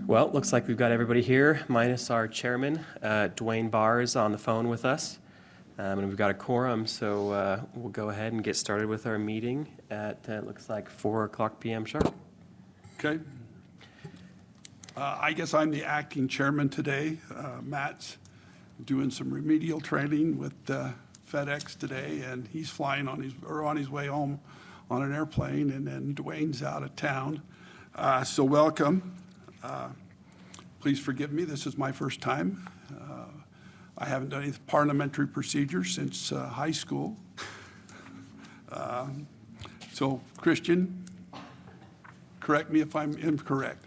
Well, looks like we've got everybody here, minus our chairman, Dwayne Barr is on the phone with us. And we've got a quorum, so we'll go ahead and get started with our meeting at, looks like 4:00 p.m. sharp. Okay. I guess I'm the acting chairman today. Matt's doing some remedial training with FedEx today, and he's flying on his way home on an airplane, and then Dwayne's out of town. So welcome. Please forgive me. This is my first time. I haven't done any parliamentary procedure since high school. So Christian, correct me if I'm incorrect.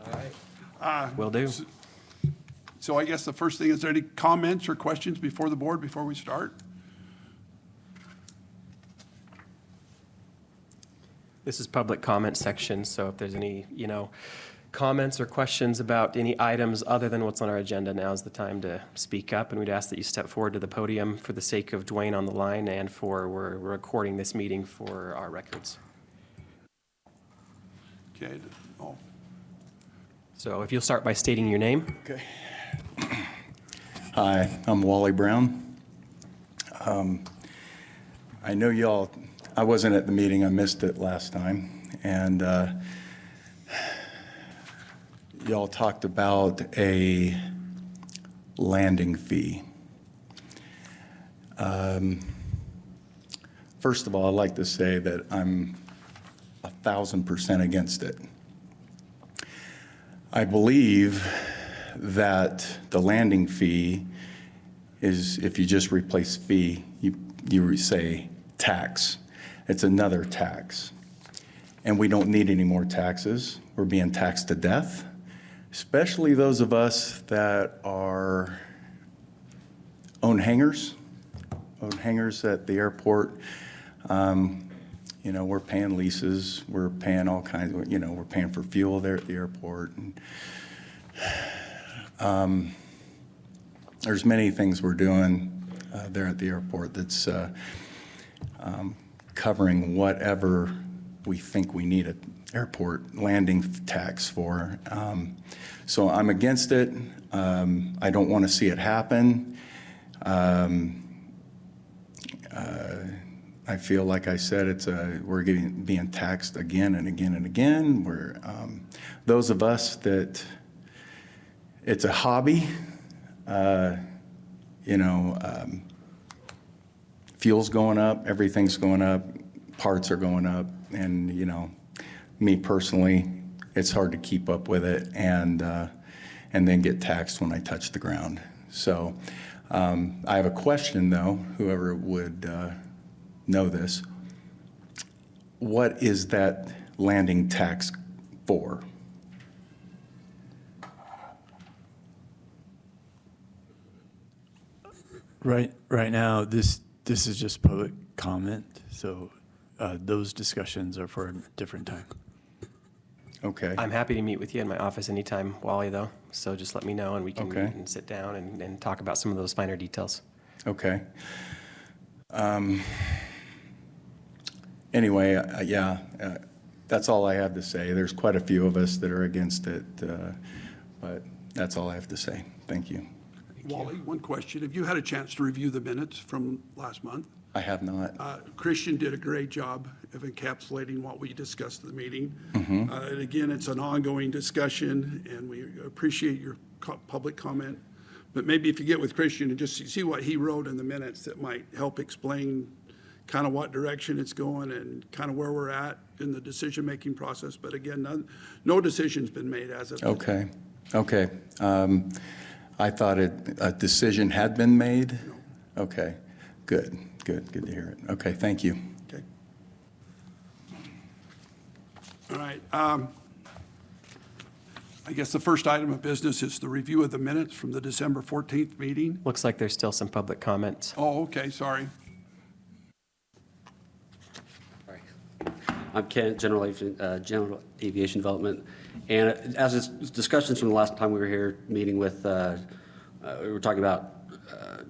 All right. Will do. So I guess the first thing, is there any comments or questions before the board before we start? This is public comment section, so if there's any, comments or questions about any items other than what's on our agenda, now's the time to speak up, and we'd ask that you step forward to the podium for the sake of Dwayne on the line and we're recording this meeting for our records. Okay. Oh. So if you'll start by stating your name. Okay. Hi, I'm Wally Brown. I know y'all, I wasn't at the meeting, I missed it last time, and y'all talked about a landing fee. First of all, I'd like to say that I'm 1,000% against it. I believe that the landing fee is, if you just replace fee, you say tax. It's another tax. And we don't need any more taxes. We're being taxed to death, especially those of us that own hangars at the airport. We're paying leases, we're paying all kinds of, we're paying for fuel there at the airport. And, there's many things we're doing there at the airport that's covering whatever we think we need an airport landing tax for. So I'm against it. I don't want to see it happen. I feel like I said, we're being taxed again and again and again. Those of us that it's a hobby, fuel's going up, everything's going up, parts are going up, and me personally, it's hard to keep up with it and then get taxed when I touch the ground. So I have a question though, whoever would know this. What is that landing tax for? Right now, this is just public comment, so those discussions are for a different time. Okay. I'm happy to meet with you in my office anytime, Wally, though. So just let me know and we can meet and sit down and talk about some of those finer details. Okay. Anyway, that's all I have to say. There's quite a few of us that are against it, but that's all I have to say. Thank you. Wally, one question. Have you had a chance to review the minutes from last month? I have not. Christian did a great job of encapsulating what we discussed at the meeting. Mm-hmm. And again, it's an ongoing discussion, and we appreciate your public comment. But maybe if you get with Christian and just see what he wrote in the minutes, that might help explain kind of what direction it's going and kind of where we're at in the decision-making process. But again, no decision's been made as of Okay. I thought a decision had been made. No. Okay. Good to hear it. Okay, thank you. Okay. All right. I guess the first item of business is the review of the minutes from the December 14th meeting. Looks like there's still some public comments. Oh, okay, sorry. I'm Kent, General Aviation Development. And as is discussions from the last time we were here meeting with, we were talking about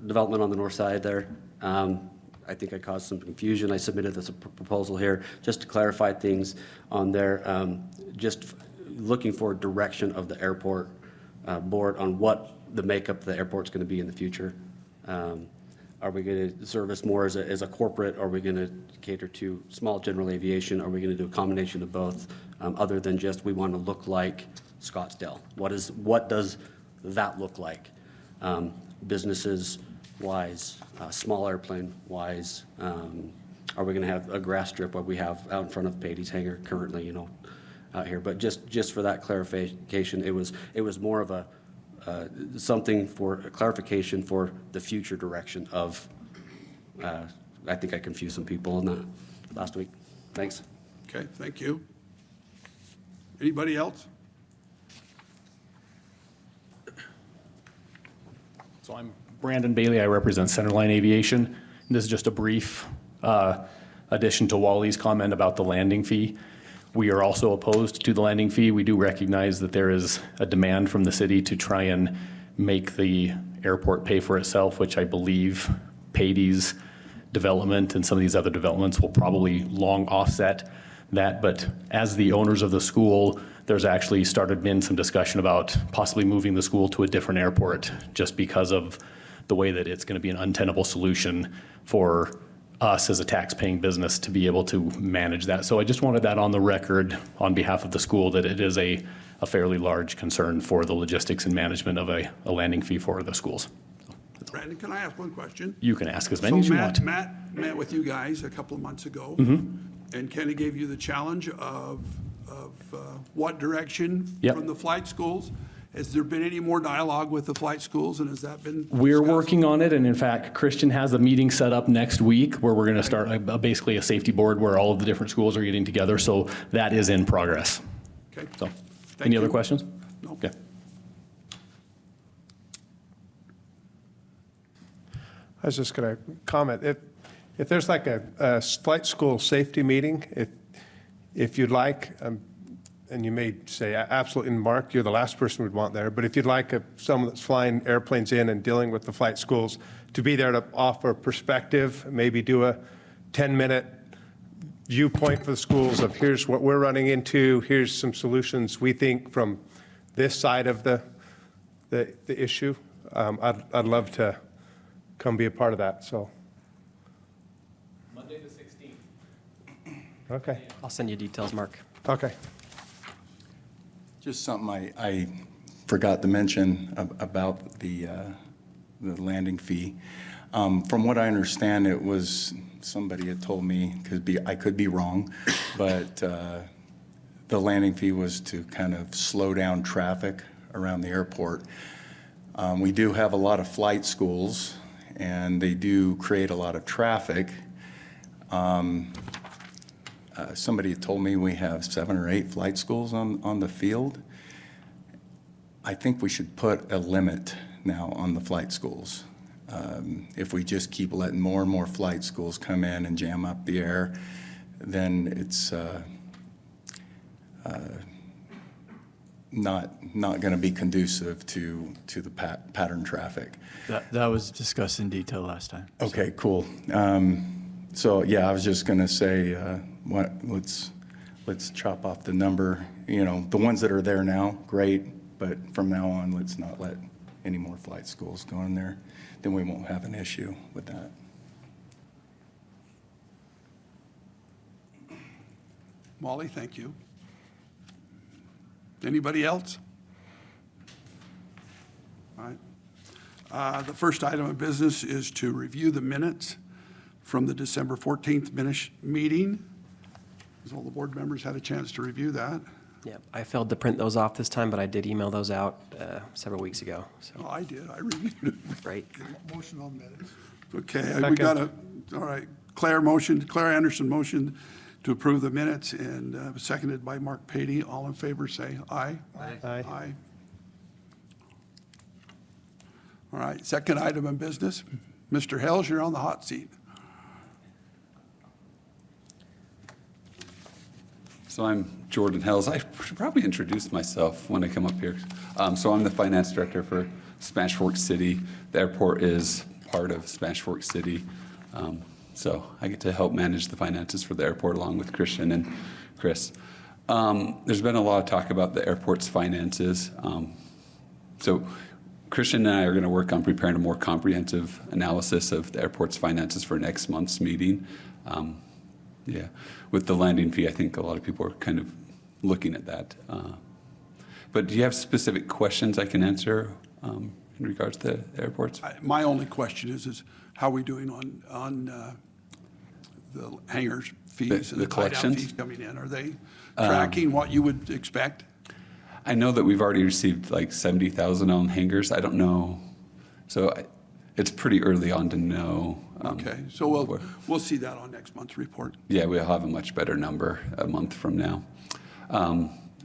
development on the north side there. I think I caused some confusion. I submitted this proposal here just to clarify things on there. Just looking for direction of the airport board on what the makeup of the airport's going to be in the future. Are we going to service more as a corporate? Are we going to cater to small general aviation? Are we going to do a combination of both, other than just we want to look like Scottsdale? What does that look like? Businesses-wise, small airplane-wise, are we going to have a grass strip like we have out in front of Patey's hangar currently, out here? But just for that clarification, it was more of a something for a clarification for the future direction of, I think I confused some people on that last week. Thanks. Okay, thank you. Anybody else? So I'm Brandon Bailey. I represent Centerline Aviation. And this is just a brief addition to Wally's comment about the landing fee. We are also opposed to the landing fee. We do recognize that there is a demand from the city to try and make the airport pay for itself, which I believe Patey's development and some of these other developments will probably long offset that. But as the owners of the school, there's actually started been some discussion about possibly moving the school to a different airport just because of the way that it's going to be an untenable solution for us as a tax-paying business to be able to manage that. So I just wanted that on the record on behalf of the school, that it is a fairly large concern for the logistics and management of a landing fee for the schools. Brandon, can I ask one question? You can ask as many as you want. So Matt met with you guys a couple of months ago, and Kenny gave you the challenge of what direction Yep. from the flight schools. Has there been any more dialogue with the flight schools, and has that been We're discussed? working on it, and in fact, Christian has a meeting set up next week where we're going to start basically a safety board where all of the different schools are getting together, so that is in progress. Okay. So, Thank any other you. questions? No. Okay. I was just going to comment, if there's like a flight school safety meeting, if you'd like, and you may say, absolutely, Mark, you're the last person we'd want there, but if you'd like someone that's flying airplanes in and dealing with the flight schools to be there to offer perspective, maybe do a 10-minute viewpoint for the schools of here's what we're running into, here's some solutions we think from this side of the issue, I'd love to come be a part of that, so. Monday the 16th. Okay, I'll send you details, Mark. okay. Just something I forgot to mention about the landing fee. From what I understand, it was, somebody had told me, I could be wrong, but the landing fee was to kind of slow down traffic around the airport. We do have a lot of flight schools, and they do create a lot of traffic. Somebody had told me we have 7 or 8 flight schools on the field. I think we should put a limit now on the flight schools. If we just keep letting more and more flight schools come in and jam up the air, then it's not going to be conducive to the pattern traffic. That was discussed in detail last time. Okay, cool. So, yeah, I was just going to say, let's chop off the number. You know, the ones that are there now, great, but from now on, let's not let any more flight schools go in there. Then we won't have an issue with that. Molly, thank you. Anybody else? All right. The first item of business is to review the minutes from the December 14th meeting. Has all the board members had a chance to review that? Yeah, I failed to print those off this time, but I did email those out several weeks ago, so, Oh, I did, I reviewed it. right. Motion on minutes. Okay, we got all right, Claire Anderson motioned to approve the minutes, and seconded by Mark Patey. All in favor, say aye. Aye. Aye. All right, second item of business. Mr. Hales, you're on the hot seat. So I'm Jordan Hells. I should probably introduce myself when I come up here. So I'm the finance director for Spanish Fork City. The airport is part of Spanish Fork City. So I get to help manage the finances for the airport along with Christian and Chris. There's been a lot of talk about the airport's finances. So Christian and I are going to work on preparing a more comprehensive analysis of the airport's finances for next month's meeting. Yeah, with the landing fee, I think a lot of people are kind of looking at that. But do you have specific questions I can answer in regards to the airports? My only question is how are we doing on the hangars fees and The the tie-down collections? fees coming in? Are they tracking what you would expect? I know that we've already received like 70,000 on hangars. I don't know. So it's pretty early on to know. Okay, so we'll see that on next month's report. Yeah, we'll have a much better number a month from now.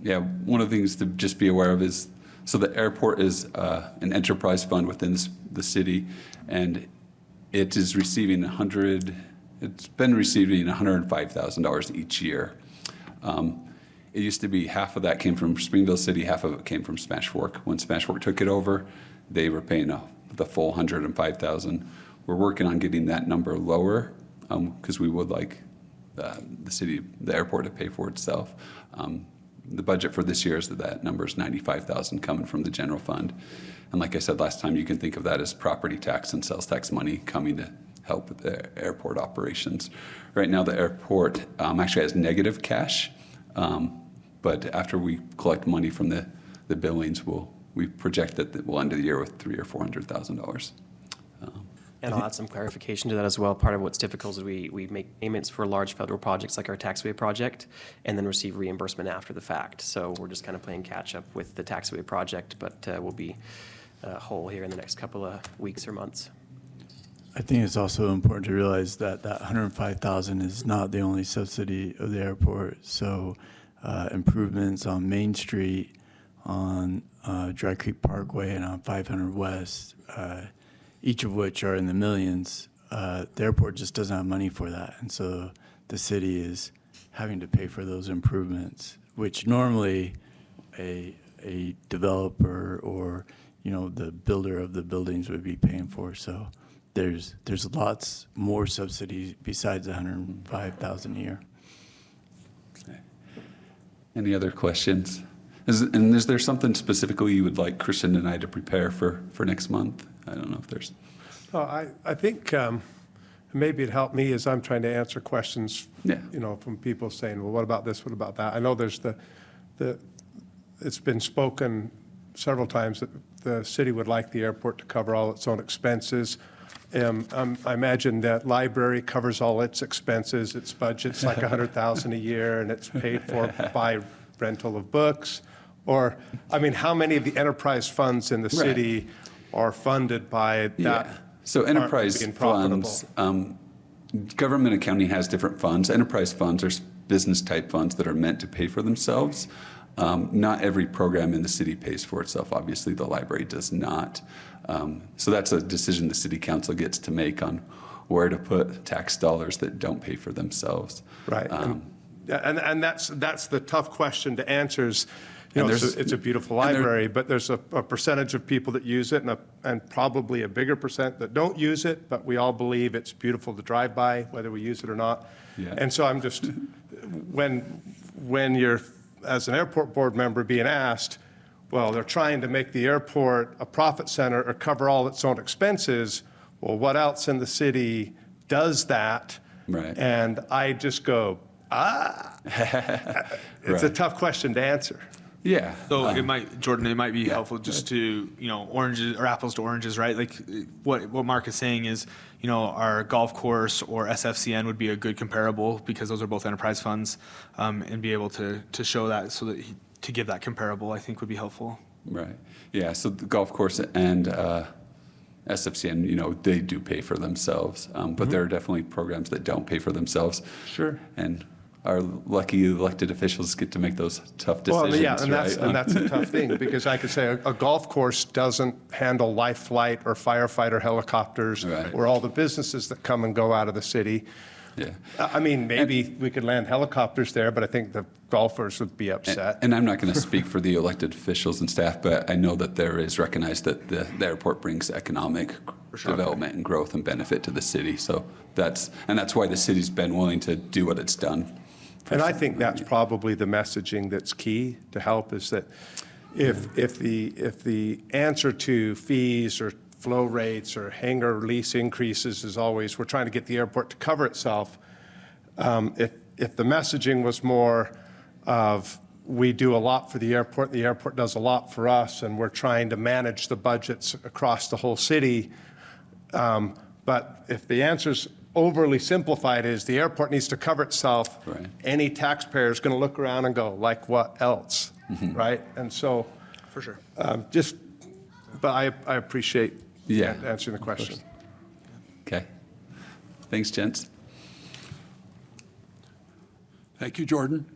Yeah, one of the things to just be aware of is, so the airport is an enterprise fund within the city, and it is receiving it's been receiving $105,000 each year. It used to be half of that came from Springville City, half of it came from Smash Fork. When Smash Fork took it over, they were paying the full $105,000. We're working on getting that number lower because we would like the airport to pay for itself. The budget for this year is that number is $95,000 coming from the general fund. And like I said last time, you can think of that as property tax and sales tax money coming to help with the airport operations. Right now, the airport actually has negative cash, but after we collect money from the billings, we project that we'll end the year with $300,000 or $400,000. And I'll add some clarification to that as well. Part of what's difficult is we make payments for large federal projects like our taxway project and then receive reimbursement after the fact. So we're just kind of playing catch up with the taxway project, but we'll be whole here in the next couple of weeks or months. I think it's also important to realize that that 105,000 is not the only subsidy of the airport. So improvements on Main Street, on Dry Creek Parkway, and on 500 West, each of which are in the millions. The airport just doesn't have money for that, and so the city is having to pay for those improvements, which normally a developer or the builder of the buildings would be paying for. So there's lots more subsidies besides 105,000 a year. Any other questions? Is there something specifically you would like Christian and I to prepare for next month? I don't know if there's. I think maybe it'd help me as I'm trying to answer questions, Yeah. from people saying, well, what about this, what about that? I know there's it's been spoken several times that the city would like the airport to cover all its own expenses. I imagine that library covers all its expenses. Its budget's like $100,000 a year, and it's paid for by rental of books. Or, how many of the enterprise funds in the city are funded by that? Yeah. So aren't enterprise being profitable? funds, government accounting has different funds. Enterprise funds are business-type funds that are meant to pay for themselves. Not every program in the city pays for itself. Obviously, the library does not. So that's a decision the city council gets to make on where to put tax dollars that don't pay for themselves. Right. And that's the tough question to answer is, And it's a beautiful library, but there's a percentage of people that use it and probably a bigger percent that don't use it, but we all believe it's beautiful to drive by, whether we use it or not. Yeah. And so I'm just, when you're, as an airport board member, being asked, well, they're trying to make the airport a profit center or cover all its own expenses, well, what else in the city does that? Right. And I just go, it's a tough question to answer. Yeah. So Jordan, it might be helpful just to, oranges or apples to oranges, right? Like what Mark is saying is, our golf course or SFCN would be a good comparable because those are both enterprise funds, and be able to show that so that to give that comparable, I think would be helpful. Right. Yeah. So the golf course and SFCN, they do pay for themselves, but there are definitely programs that don't pay for themselves. Sure. And our lucky elected officials get to make those tough decisions. Well, yeah, and right? that's a tough thing because I could say a golf course doesn't handle life flight or firefighter helicopters Right. or all the businesses that come and go out of the city. Yeah. Maybe we could land helicopters there, but I think the golfers would be upset. And I'm not going to speak for the elected officials and staff, but I know that there is recognized that the airport brings economic development and growth and benefit to the city. So that's why the city's been willing to do what it's done. And I think that's probably the messaging that's key to help, is that if the answer to fees or flow rates or hangar lease increases is always, we're trying to get the airport to cover itself, if the messaging was more of, we do a lot for the airport does a lot for us, and we're trying to manage the budgets across the whole city. But if the answer's overly simplified is the airport needs to cover itself, Right. any taxpayer is going to look around and go, like what else, right? And so, For sure. but I appreciate Yeah. answering the question. Okay. Thanks, gents. Thank you, Jordan.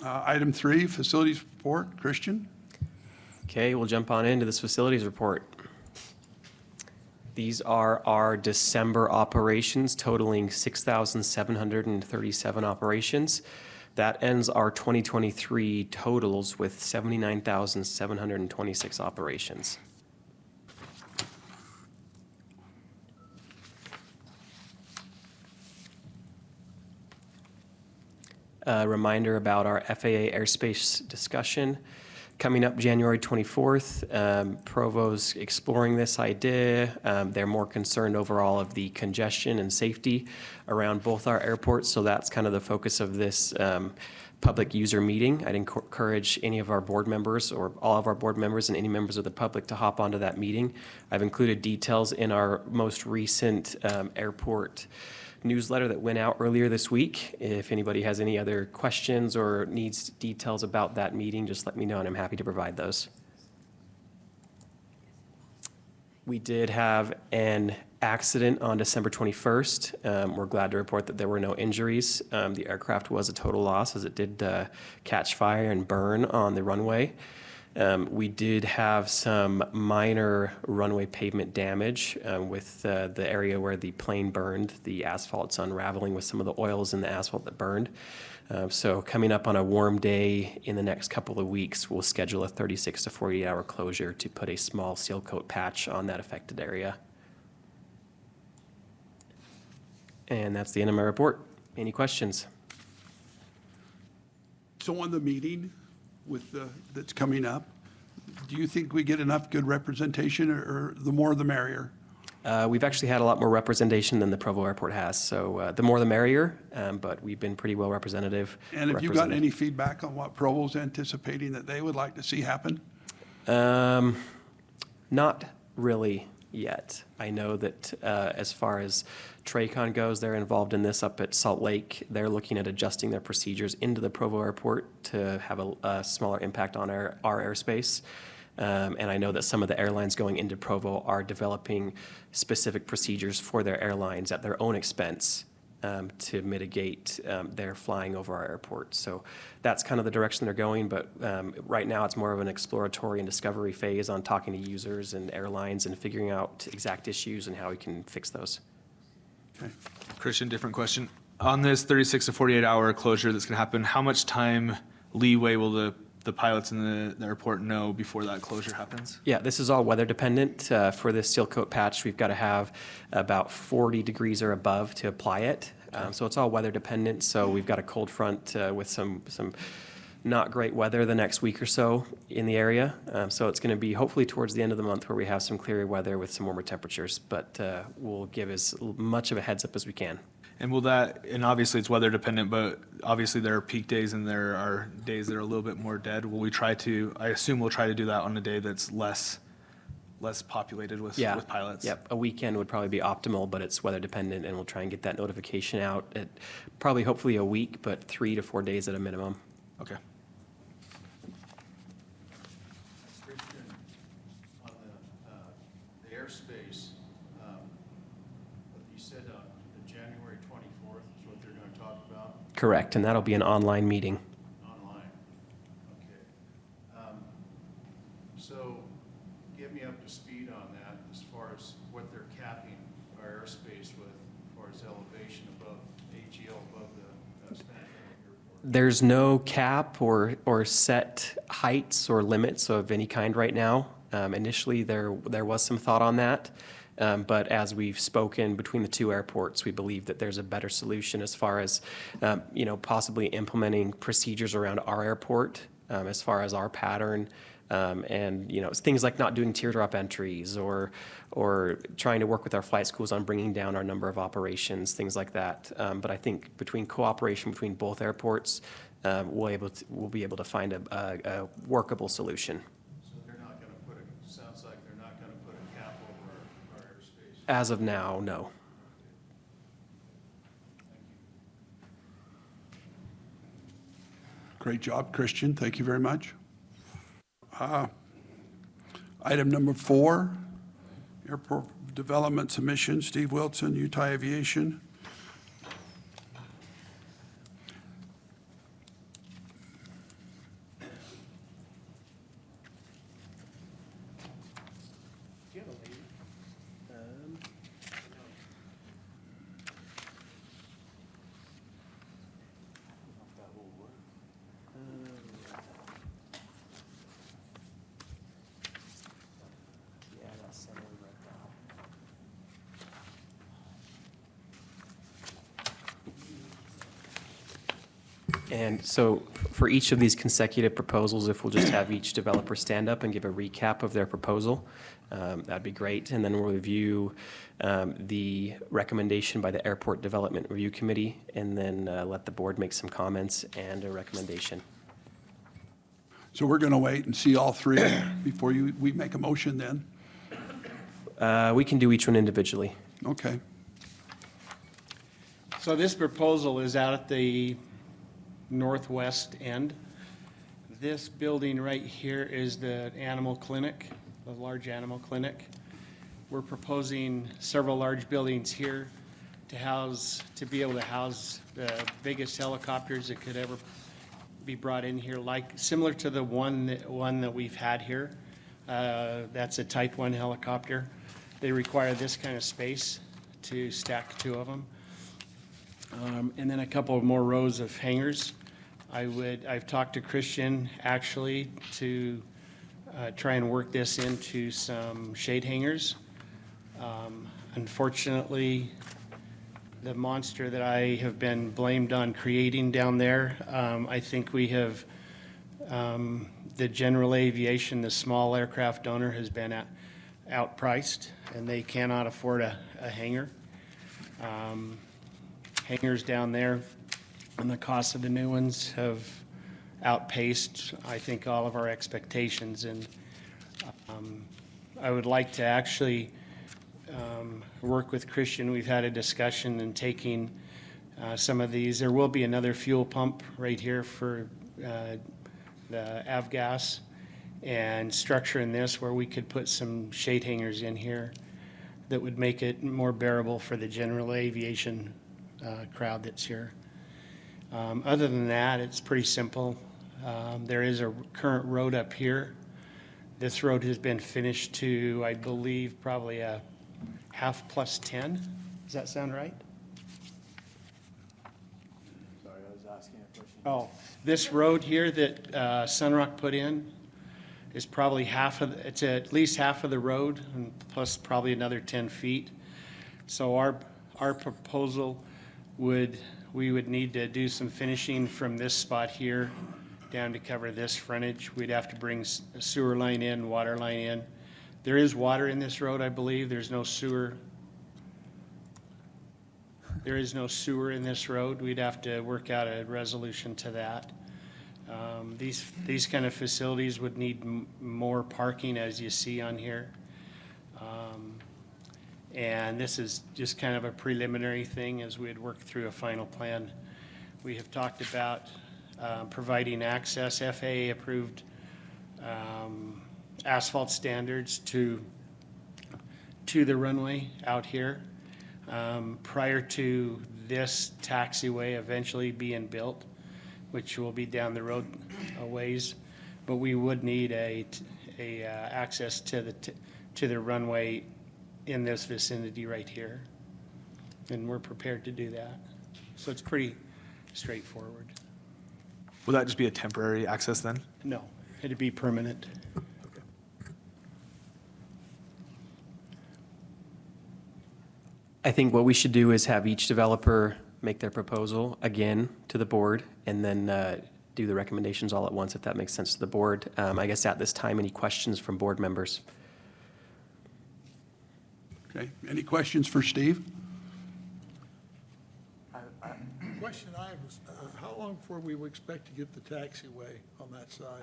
Item 3, facilities report. Christian? Okay, we'll jump on into this facilities report. These are our December operations totaling 6,737 operations. That ends our 2023 totals with 79,726 operations. A reminder about our FAA airspace discussion. Coming up January 24th, Provo's exploring this idea. They're more concerned overall of the congestion and safety around both our airports, so that's kind of the focus of this public user meeting. I'd encourage any of our board members or all of our board members and any members of the public to hop onto that meeting. I've included details in our most recent airport newsletter that went out earlier this week. If anybody has any other questions or needs details about that meeting, just let me know and I'm happy to provide those. We did have an accident on December 21st. We're glad to report that there were no injuries. The aircraft was a total loss as it did catch fire and burn on the runway. We did have some minor runway pavement damage with the area where the plane burned. The asphalt's unraveling with some of the oils in the asphalt that burned. So coming up on a warm day in the next couple of weeks, we'll schedule a 36 to 48-hour closure to put a small seal coat patch on that affected area. And that's the end of my report. Any questions? So on the meeting that's coming up, do you think we get enough good representation, or the more the merrier? We've actually had a lot more representation than the Provo Airport has, so the more the merrier, but we've been pretty well representative. And have you gotten any feedback on what Provo's anticipating that they would like to see happen? Not really yet. I know that as far as Tracon goes, they're involved in this up at Salt Lake. They're looking at adjusting their procedures into the Provo Airport to have a smaller impact on our airspace. And I know that some of the airlines going into Provo are developing specific procedures for their airlines at their own expense to mitigate their flying over our airport. So that's kind of the direction they're going, but right now it's more of an exploratory and discovery phase on talking to users and airlines and figuring out exact issues and how we can fix those. Okay. Christian, different question. On this 36 to 48-hour closure that's going to happen, how much time leeway will the pilots in the airport know before that closure happens? Yeah, this is all weather dependent. For this seal coat patch, we've got to have about 40 degrees or above to apply it. So it's all weather dependent. So we've got a cold front with some not great weather the next week or so in the area. So it's going to be hopefully towards the end of the month where we have some clearer weather with some warmer temperatures. But we'll give as much of a heads up as we can. And will that, and obviously it's weather dependent, but obviously there are peak days and there are days that are a little bit more dead. Will we try to, I assume we'll try to do that on a day that's less populated with pilots? Yep, a weekend would probably be optimal, but it's weather dependent, and we'll try and get that notification out at probably hopefully a week, but 3 to 4 days at a minimum. Okay. Christian, on the airspace, you said the January 24th is what they're going to talk about Correct, and that'll be an online meeting. online. Okay. So get me up to speed on that as far as what they're capping our airspace with, as far as elevation above AGL, above the Spanish Airport. There's no cap or set heights or limits of any kind right now. Initially, there was some thought on that. But as we've spoken between the two airports, we believe that there's a better solution as far as, possibly implementing procedures around our airport, as far as our pattern, and, things like not doing teardrop entries or trying to work with our flight schools on bringing down our number of operations, things like that. But I think between cooperation between both airports, we'll be able to find a workable solution. So they're not going to put a, sounds like they're not going to put a cap over our airspace. As of now, no. Great job, Christian. Thank you very much. Item number 4, airport development submission, Steve Wilson, Utah Aviation. And so for each of these consecutive proposals, if we'll just have each developer stand up and give a recap of their proposal, that'd be great. And then we'll review the recommendation by the Airport Development Review Committee, and then let the board make some comments and a recommendation. So we're going to wait and see all 3 before we make a motion then? We can do each one individually. Okay. So this proposal is out at the northwest end. This building right here is the animal clinic, the large animal clinic. We're proposing several large buildings here to be able to house the biggest helicopters that could ever be brought in here, similar to the one that we've had here. That's a Type 1 helicopter. They require this kind of space to stack 2 of them. And then a couple of more rows of hangars. I've talked to Christian actually to try and work this into some shade hangars. Unfortunately, the monster that I have been blamed on creating down there, I think we have, the general aviation, the small aircraft owner has been outpriced, and they cannot afford a hangar. Hangars down there, and the cost of the new ones have outpaced, I think, all of our expectations. And I would like to actually work with Christian. We've had a discussion and taking some of these. There will be another fuel pump right here for the avgas, and structuring this where we could put some shade hangers in here that would make it more bearable for the general aviation crowd that's here. Other than that, it's pretty simple. There is a current road up here. This road has been finished to, I believe, probably a 0.5+10. Does that sound right? Sorry, I was asking a question. Oh, this road here that Sunrock put in is probably it's at least half of the road, and plus probably another 10 feet. So our proposal we would need to do some finishing from this spot here down to cover this frontage. We'd have to bring a sewer line in, water line in. There is water in this road, I believe. There's no sewer. There is no sewer in this road. We'd have to work out a resolution to that. These kind of facilities would need more parking, as you see on here. And this is just kind of a preliminary thing as we'd work through a final plan. We have talked about providing access, FAA-approved asphalt standards to the runway out here prior to this taxiway eventually being built, which will be down the road a ways. But we would need access to the runway in this vicinity right here, and we're prepared to do that. So it's pretty straightforward. Will that just be a temporary access then? No, it'd be permanent. I think what we should do is have each developer make their proposal again to the board, and then do the recommendations all at once, if that makes sense to the board. I guess at this time, any questions from board members? Okay, any questions for Steve? Question I have is, how long before we would expect to get the taxiway on that side?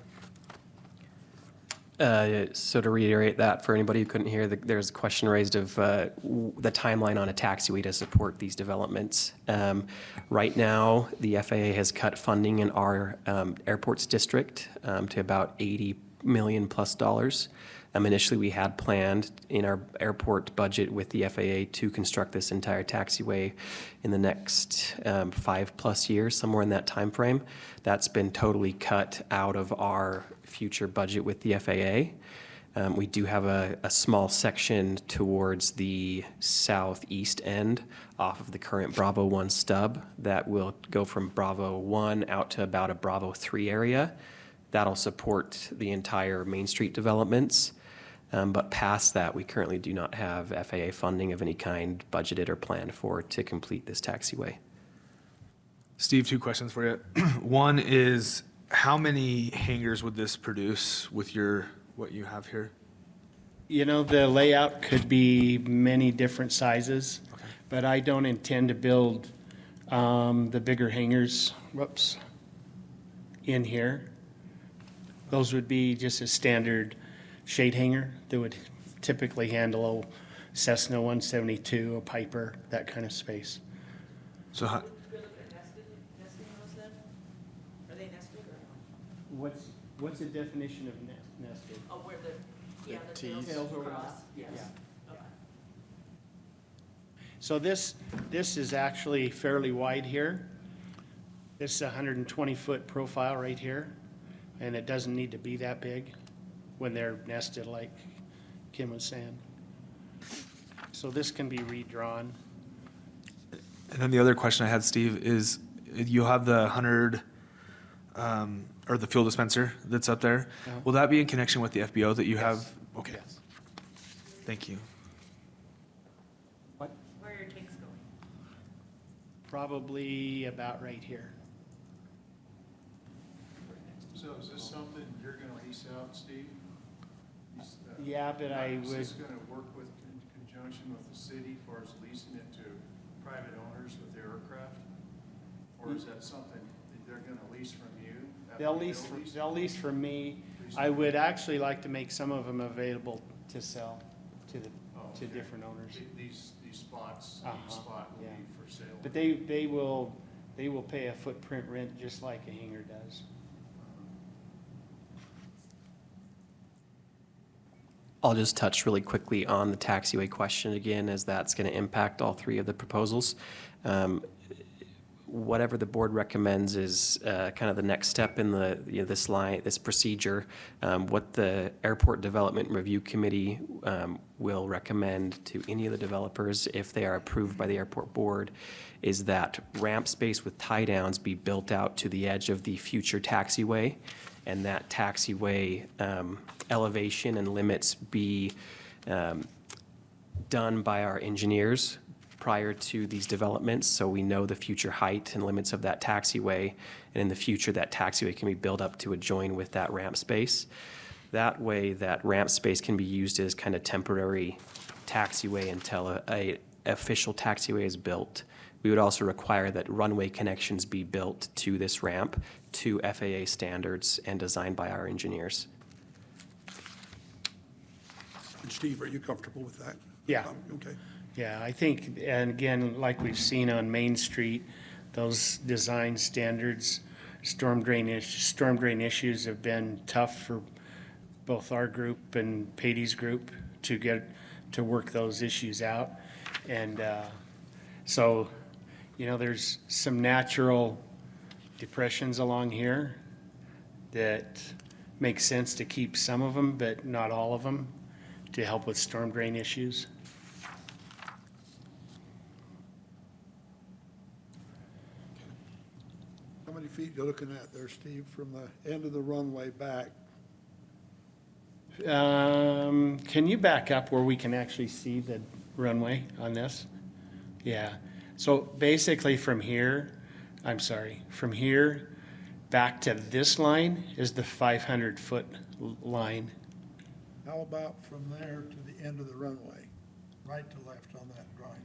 So to reiterate that, for anybody who couldn't hear, there's a question raised of the timeline on a taxiway to support these developments. Right now, the FAA has cut funding in our airports district to about $80 million plus. Initially, we had planned in our airport budget with the FAA to construct this entire taxiway in the next 5+ years, somewhere in that time frame. That's been totally cut out of our future budget with the FAA. We do have a small section towards the southeast end off of the current Bravo 1 stub that will go from Bravo 1 out to about a Bravo 3 area. That'll support the entire Main Street developments. But past that, we currently do not have FAA funding of any kind budgeted or planned for to complete this taxiway. Steve, 2 questions for you. One is, how many hangars would this produce with what you have here? You know, the layout could be many different sizes, but I don't intend to build the bigger hangars, in here. Those would be just a standard shade hanger that would typically handle a Cessna 172, a Piper, that kind of space. So how, What's the definition of nested? Oh, where the Tails tails over cross? Yeah. Yes. So this is actually fairly wide here. This is a 120-foot profile right here, and it doesn't need to be that big when they're nested, like Kim was saying. So this can be redrawn. and then the other question I had, Steve, is you have the 100, or the fuel dispenser that's up there. Yeah. Will that be in connection with the FBO that you have? Okay. Yes. Thank you. What? Where are your tanks going? Probably about right here. So is this something you're gonna lease out, Steve? Yeah, but I Is would, this gonna work with, in conjunction with the city as far as leasing it to private owners with the aircraft? Or is that something that they're gonna lease from you? they'll lease from me. I would actually like to make some of them available to sell to Okay. different owners. These spots, Uh-huh, each spot will yeah. be for sale. But they will pay a footprint rent just like a hangar does. I'll just touch really quickly on the taxiway question again, as that's going to impact all 3 of the proposals. Whatever the board recommends is kind of the next step in this procedure. What the Airport Development Review Committee will recommend to any of the developers, if they are approved by the airport board, is that ramp space with tie downs be built out to the edge of the future taxiway, and that taxiway elevation and limits be done by our engineers prior to these developments, so we know the future height and limits of that taxiway, and in the future, that taxiway can be built up to adjoin with that ramp space. That way, that ramp space can be used as kind of temporary taxiway until a official taxiway is built. We would also require that runway connections be built to this ramp to FAA standards and designed by our engineers. And Steve, are you comfortable with that? Yeah. Okay. Yeah, I think, and again, like we've seen on Main Street, those design standards, storm drain issues have been tough for both our group and Patty's group to work those issues out. And so, you know, there's some natural depressions along here that make sense to keep some of them, but not all of them, to help with storm drain issues. How many feet you looking at there, Steve, from the end of the runway back? Can you back up where we can actually see the runway on this? Yeah. So basically from here back to this line is the 500-foot line. How about from there to the end of the runway, right to left on that drawing?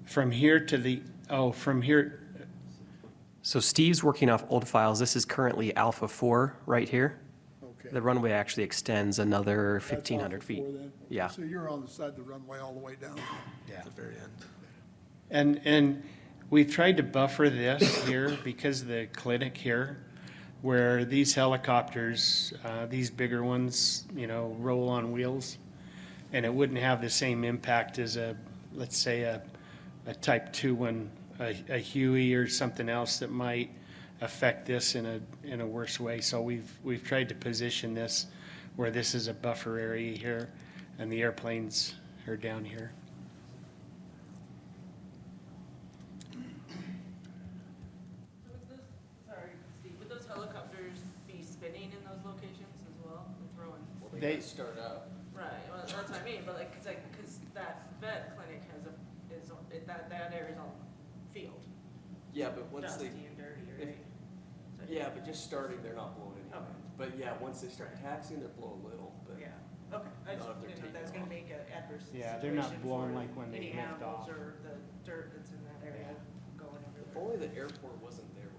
From here to the, from here, So Steve's working off old files. This is currently Alpha 4 right here. Okay. The runway actually extends another That's off 1,500 feet. before then? Okay, Yeah. So you're on the side of the runway all the way down. yeah. the very end. And we've tried to buffer this here because of the clinic here, where these helicopters, these bigger ones, roll on wheels. And it wouldn't have the same impact as let's say a Type 2 one, a Huey or something else that might affect this in a worse way. So we've tried to position this where this is a buffer area here and the airplanes are down here. Sorry, Steve, would those helicopters be spinning in those locations as well, and throwing? They start up. Right, well, that's what I mean, but like, cause that vet clinic that area's all field. Yeah, but Dusty and dirty, right? So- Yeah, but just starting, they're not blowing any. Okay. But yeah, once they start taxiing, they're blowing a little, but. Yeah, okay, I just Not if they're didn't know if that's taking gonna off. make an adverse Yeah, they're not situation blowing for like when they any lift animals off. or the dirt that's in that area going If everywhere. only the airport wasn't there.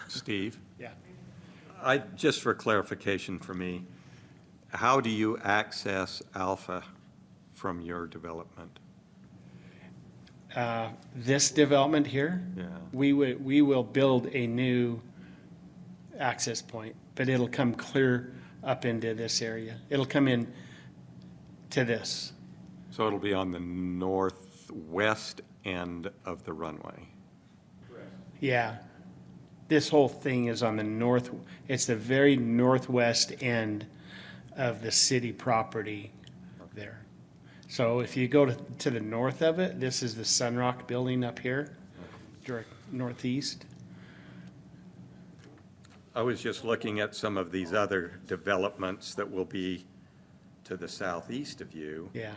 Steve, Yeah. just for clarification for me, how do you access Alpha from your development? This development here, Yeah. we will build a new access point, but it'll come clear up into this area. It'll come in to this. So it'll be on the northwest end of the runway? Yeah. This whole thing is on the north, it's the very northwest end of the city property there. So if you go to the north of it, this is the Sunrock building up here, direct northeast. I was just looking at some of these other developments that will be to the southeast of you, Yeah.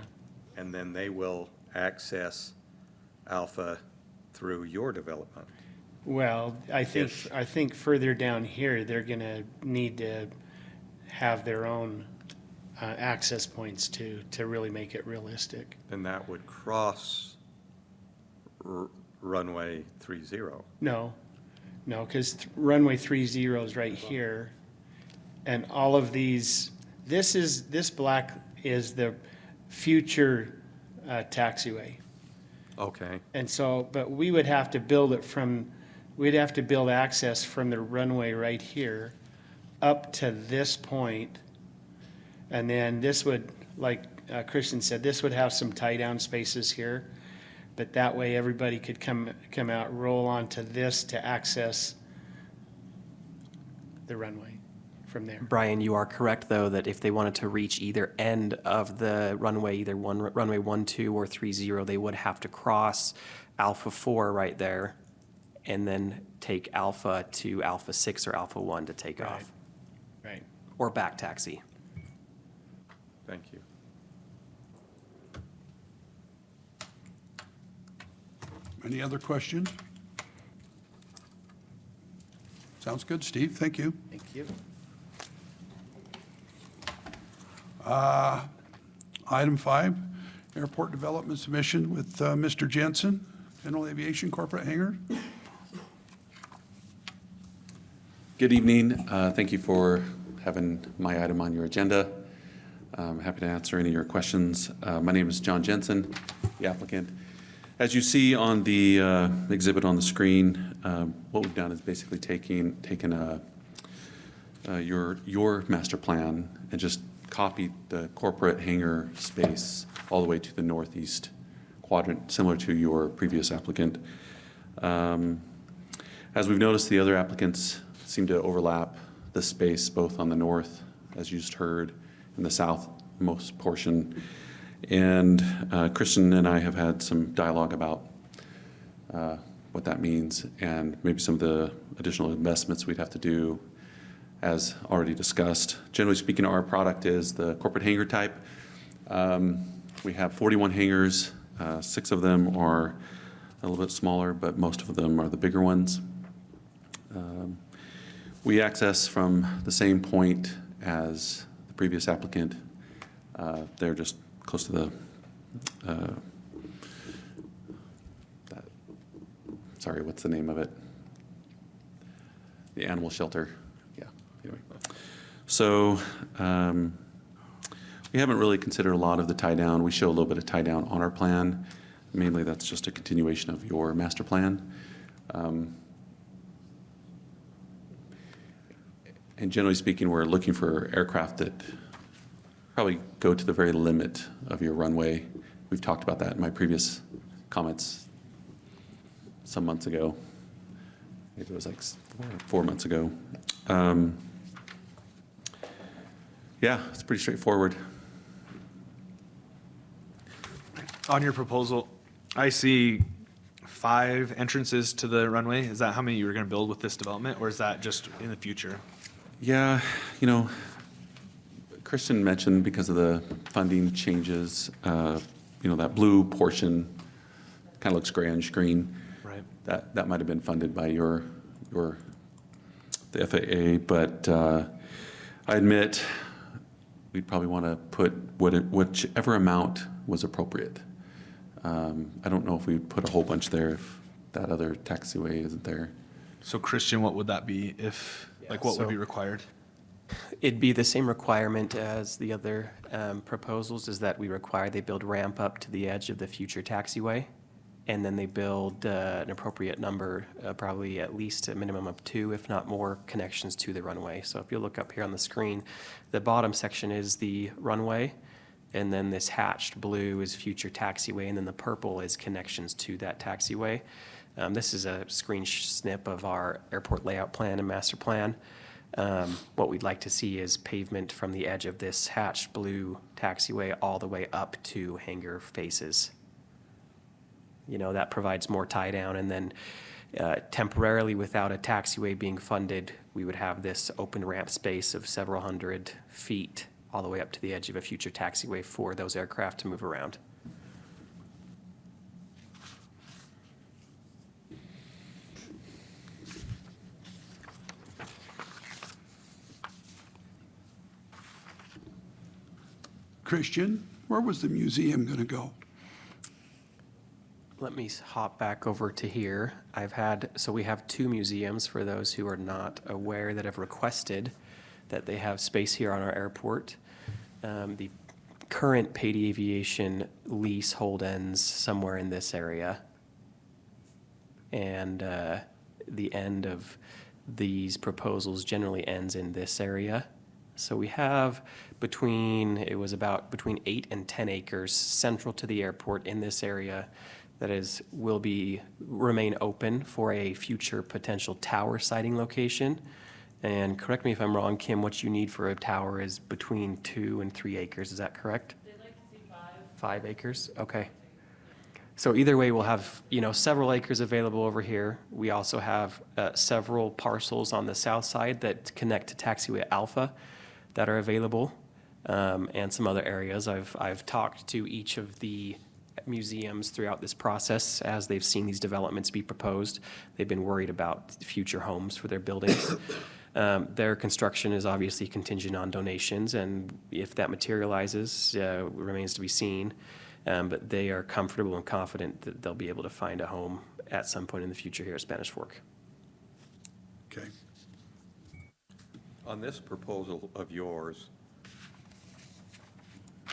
and then they will access Alpha through your development. Well, I think further down here, they're gonna need to have their own access points to really make it realistic. Then that would cross runway 30. No, because runway 30 is right here. And all of these, this black is the future taxiway. Okay. And so, but we would have to build it we'd have to build access from the runway right here up to this point. And then this would, like Christian said, this would have some tie-down spaces here. But that way, everybody could come out, roll onto this to access the runway from there. Brian, you are correct, though, that if they wanted to reach either end of the runway, either runway 12 or 30, they would have to cross Alpha 4 right there and then take Alpha to Alpha 6 or Alpha 1 to take Right. off, Right. or back taxi. Thank you. Any other questions? Sounds good, Steve. Thank you. Thank you. Item 5, airport development submission with Mr. Jensen, General Aviation Corporate Hangar. Good evening. Thank you for having my item on your agenda. I'm happy to answer any of your questions. My name is John Jensen, the applicant. As you see on the exhibit on the screen, what we've done is basically taken your master plan and just copied the corporate hangar space all the way to the northeast quadrant, similar to your previous applicant. As we've noticed, the other applicants seem to overlap the space both on the north, as you just heard, and the southmost portion. And Christian and I have had some dialogue about what that means and maybe some of the additional investments we'd have to do as already discussed. Generally speaking, our product is the corporate hangar type. We have 41 hangars. 6 of them are a little bit smaller, but most of them are the bigger ones. We access from the same point as the previous applicant. They're just close to the, sorry, what's the name of it? The animal shelter. Yeah, anyway. So we haven't really considered a lot of the tie down. We show a little bit of tie down on our plan. Mainly that's just a continuation of your master plan. And generally speaking, we're looking for aircraft that probably go to the very limit of your runway. We've talked about that in my previous comments some months ago. Maybe it was like 4 months ago. Yeah, it's pretty straightforward. On your proposal, I see 5 entrances to the runway. Is that how many you were going to build with this development, or is that just in the future? Yeah, you know, Christian mentioned because of the funding changes, you know, that blue portion kind of looks gray on screen. Right. That might have been funded by the FAA, but I admit we'd probably want to put whichever amount was appropriate. I don't know if we'd put a whole bunch there if that other taxiway isn't there. So Christian, what would that be if, like, what would be required? It'd be the same requirement as the other proposals, is that we require they build ramp up to the edge of the future taxiway, and then they build an appropriate number, probably at least a minimum of 2, if not more, connections to the runway. So if you look up here on the screen, the bottom section is the runway, and then this hatched blue is future taxiway, and then the purple is connections to that taxiway. This is a screen snip of our airport layout plan and master plan. What we'd like to see is pavement from the edge of this hatched blue taxiway all the way up to hangar faces. You know, that provides more tie down, and then temporarily, without a taxiway being funded, we would have this open ramp space of several hundred feet all the way up to the edge of a future taxiway for those aircraft to move around. Christian, where was the museum going to go? Let me hop back over to here. So we have 2 museums for those who are not aware that have requested that they have space here on our airport. The current paid aviation leasehold ends somewhere in this area. And the end of these proposals generally ends in this area. So we have between 8 and 10 acres central to the airport in this area that will remain open for a future potential tower siting location. And correct me if I'm wrong, Kim, what you need for a tower is between 2 and 3 acres, is that correct? They'd like to see 5. 5 acres, okay. So either way, we'll have, several acres available over here. We also have several parcels on the south side that connect to Taxiway Alpha that are available, and some other areas. I've talked to each of the museums throughout this process as they've seen these developments be proposed. They've been worried about future homes for their buildings. Their construction is obviously contingent on donations, and if that materializes, remains to be seen. But they are comfortable and confident that they'll be able to find a home at some point in the future here at Spanish Fork. Okay. On this proposal of yours,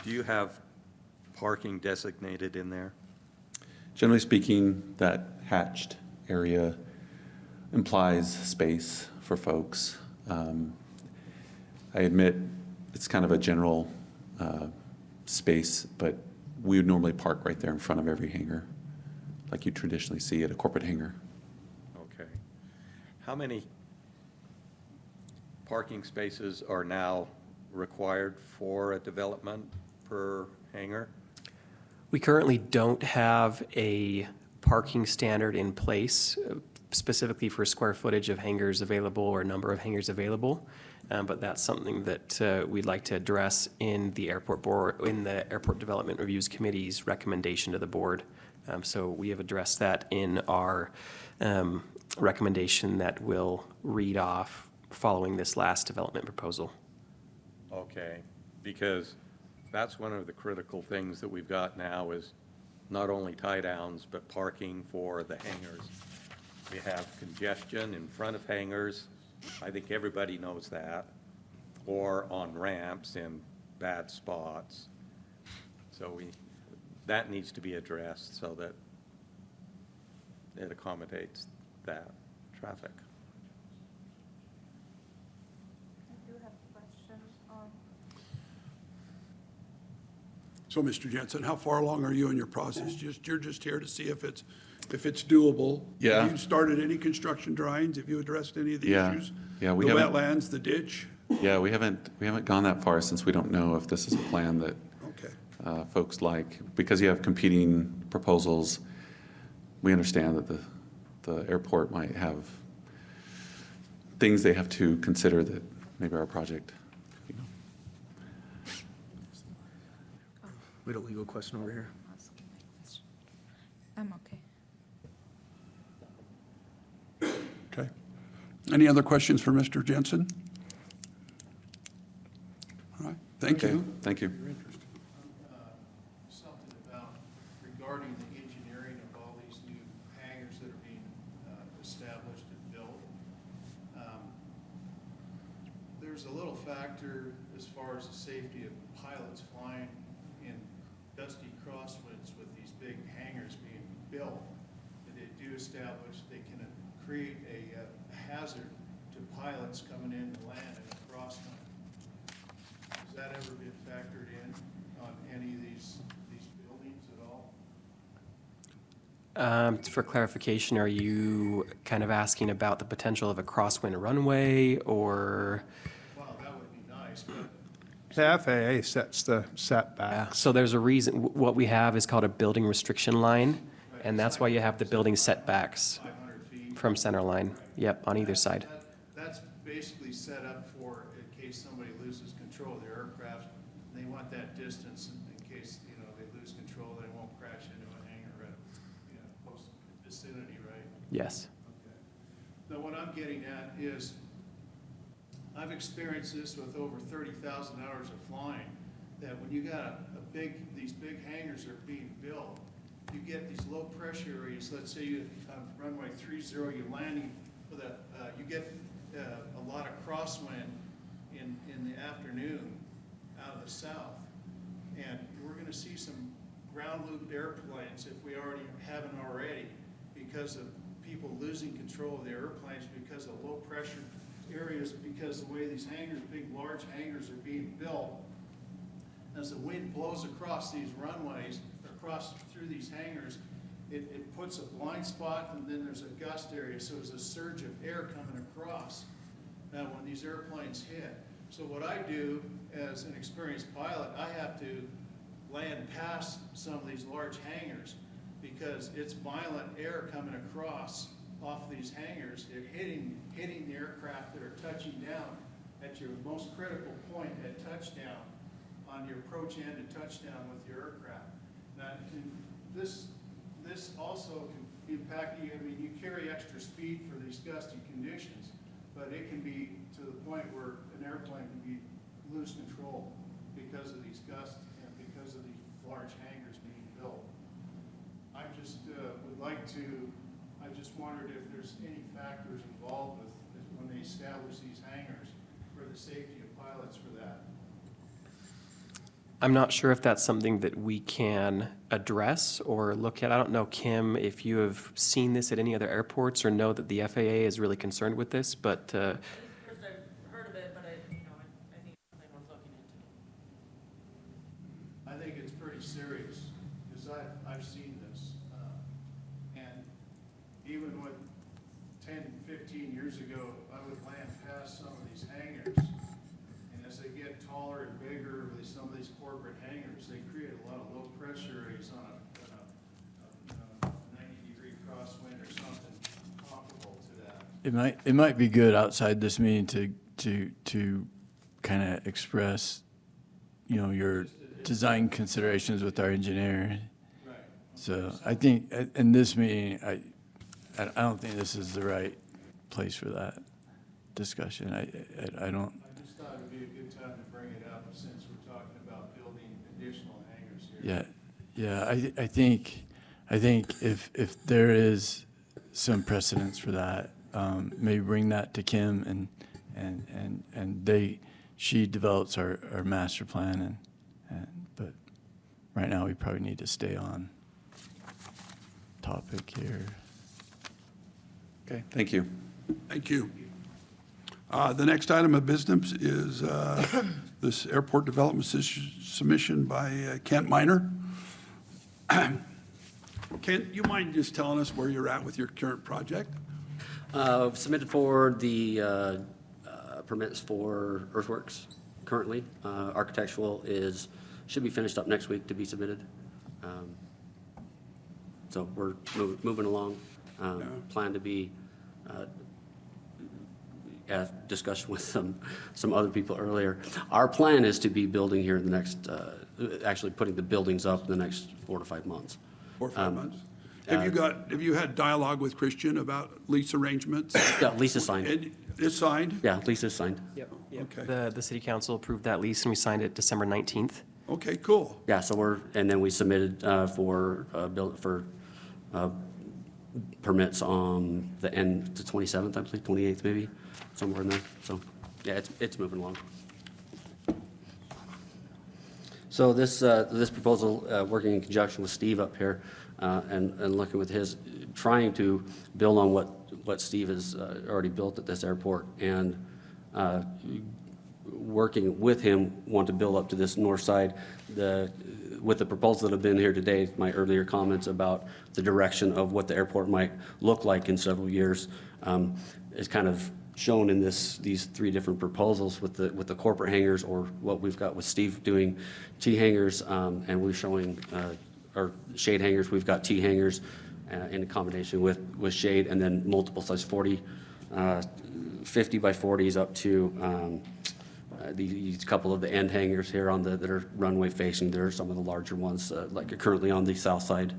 do you have parking designated in there? Generally speaking, that hatched area implies space for folks. I admit it's kind of a general space, but we would normally park right there in front of every hangar, like you traditionally see at a corporate hangar. Okay. How many parking spaces are now required for a development per hangar? We currently don't have a parking standard in place specifically for square footage of hangars available or number of hangars available. But that's something that we'd like to address in the airport board, in the Airport Development Reviews Committee's recommendation to the board. So we have addressed that in our recommendation that we'll read off following this last development proposal. Okay, because that's one of the critical things that we've got now is not only tie downs, but parking for the hangars. We have congestion in front of hangars. I think everybody knows that, or on ramps in bad spots. So that needs to be addressed so that it accommodates that traffic. I do have questions on. So, Mr. Jensen, how far along are you in your process? You're just here to see if it's doable? Yeah. Have you started any construction drawings? Have you addressed any of the Yeah. issues? Yeah, we The haven't- wetlands, the ditch? Yeah, we haven't gone that far since we don't know if this is a plan that Okay. folks like. Because you have competing proposals, we understand that the airport might have things they have to consider that maybe our project, you know. We had a legal question over here. I'm okay. Okay. Any other questions for Mr. Jensen? All right, thank Okay, you. Thank you. Something about regarding the engineering of all these new hangars that are being established and built. There's a little factor as far as the safety of pilots flying in dusty crosswinds with these big hangars being built. That they do establish they can create a hazard to pilots coming in to land in a crosswind. Has that ever been factored in on any of these buildings at all? For clarification, are you kind of asking about the potential of a crosswind runway or? Well, that would be nice, but The FAA sets the setback. So there's a reason, what we have is called a building restriction line, and that's why you have the building setbacks 500 feet. from center line. Yep, on either side. That's basically set up for in case somebody loses control of their aircraft. They want that distance in case, they lose control, they won't crash into a hangar at, close vicinity, right? Yes. Okay. Now, what I'm getting at is, I've experienced this with over 30,000 hours of flying, that when you got these big hangars are being built, you get these low pressure areas. Let's say you runway 30, you're landing with you get a lot of crosswind in the afternoon out of the south, and we're going to see some ground looped airplanes if we haven't already, because of people losing control of the airplanes because of low pressure areas, because the way these hangars, big large hangars are being built. As the wind blows across these runways, across through these hangars, it puts a blind spot, and then there's a gust area, so there's a surge of air coming across when these airplanes hit. So what I do as an experienced pilot, I have to land past some of these large hangars because it's violent air coming across off these hangars. They're hitting the aircraft that are touching down at your most critical point at touchdown, on your approach end to touchdown with your aircraft. Now, this also can impact you. I mean, you carry extra speed for these gusty conditions, but it can be to the point where an airplane can lose control because of these gusts and because of these large hangars being built. I just I just wondered if there's any factors involved with when they establish these hangars for the safety of pilots for that. I'm not sure if that's something that we can address or look at. I don't know, Kim, if you have seen this at any other airports or know that the FAA is really concerned with this, but First I've heard of it, but I think it's something worth looking into. I think it's pretty serious, because I've seen this. And even when 10, 15 years ago, I would land past some of these hangars, and as they get taller and bigger, with some of these corporate hangars, they create a lot of low pressure areas on a 90-degree crosswind or something comparable to that. It might be good outside this meeting to to kind of express, your design considerations with our engineer. So I think in this meeting, I don't think this is the right place for that discussion. I don't. I just thought it'd be a good time to bring it up since we're talking about building additional hangars here. Yeah, I think if there is some precedence for that, maybe bring that to Kim and she develops our master plan but right now we probably need to stay on topic here. Okay, thank you. Thank you. The next item of business is this airport development submission by Kent Minor. Kent, you mind just telling us where you're at with your current project? Submitted for the permits for earthworks currently. Architectural should be finished up next week to be submitted. So we're moving along. Plan to be, discussion with some other people earlier. Our plan is to be building here in the next, actually putting the buildings up in the next 4 to 5 months. 4 or 5 months? Have you had dialogue with Christian about lease arrangements? Yeah, lease is signed. And it's signed? Yeah, lease is signed. Yep. Okay. The city council approved that lease, and we signed it December 19th. Okay, cool. Yeah, so and then we submitted for permits on the end, the 27th, I believe, 28th maybe, somewhere in there. So, yeah, it's moving along. So this proposal, working in conjunction with Steve up here, and looking with his, trying to build on what Steve has already built at this airport, and working with him, want to build up to this north side. With the proposals that have been here today, my earlier comments about the direction of what the airport might look like in several years is kind of shown in these 3 different proposals with the corporate hangars, or what we've got with Steve doing T hangars, and we're showing our shade hangars. We've got T hangars in combination with shade, and then multiple size 50 by 40s up to these couple of the end hangars here that are runway facing. There are some of the larger ones, like currently on the southwest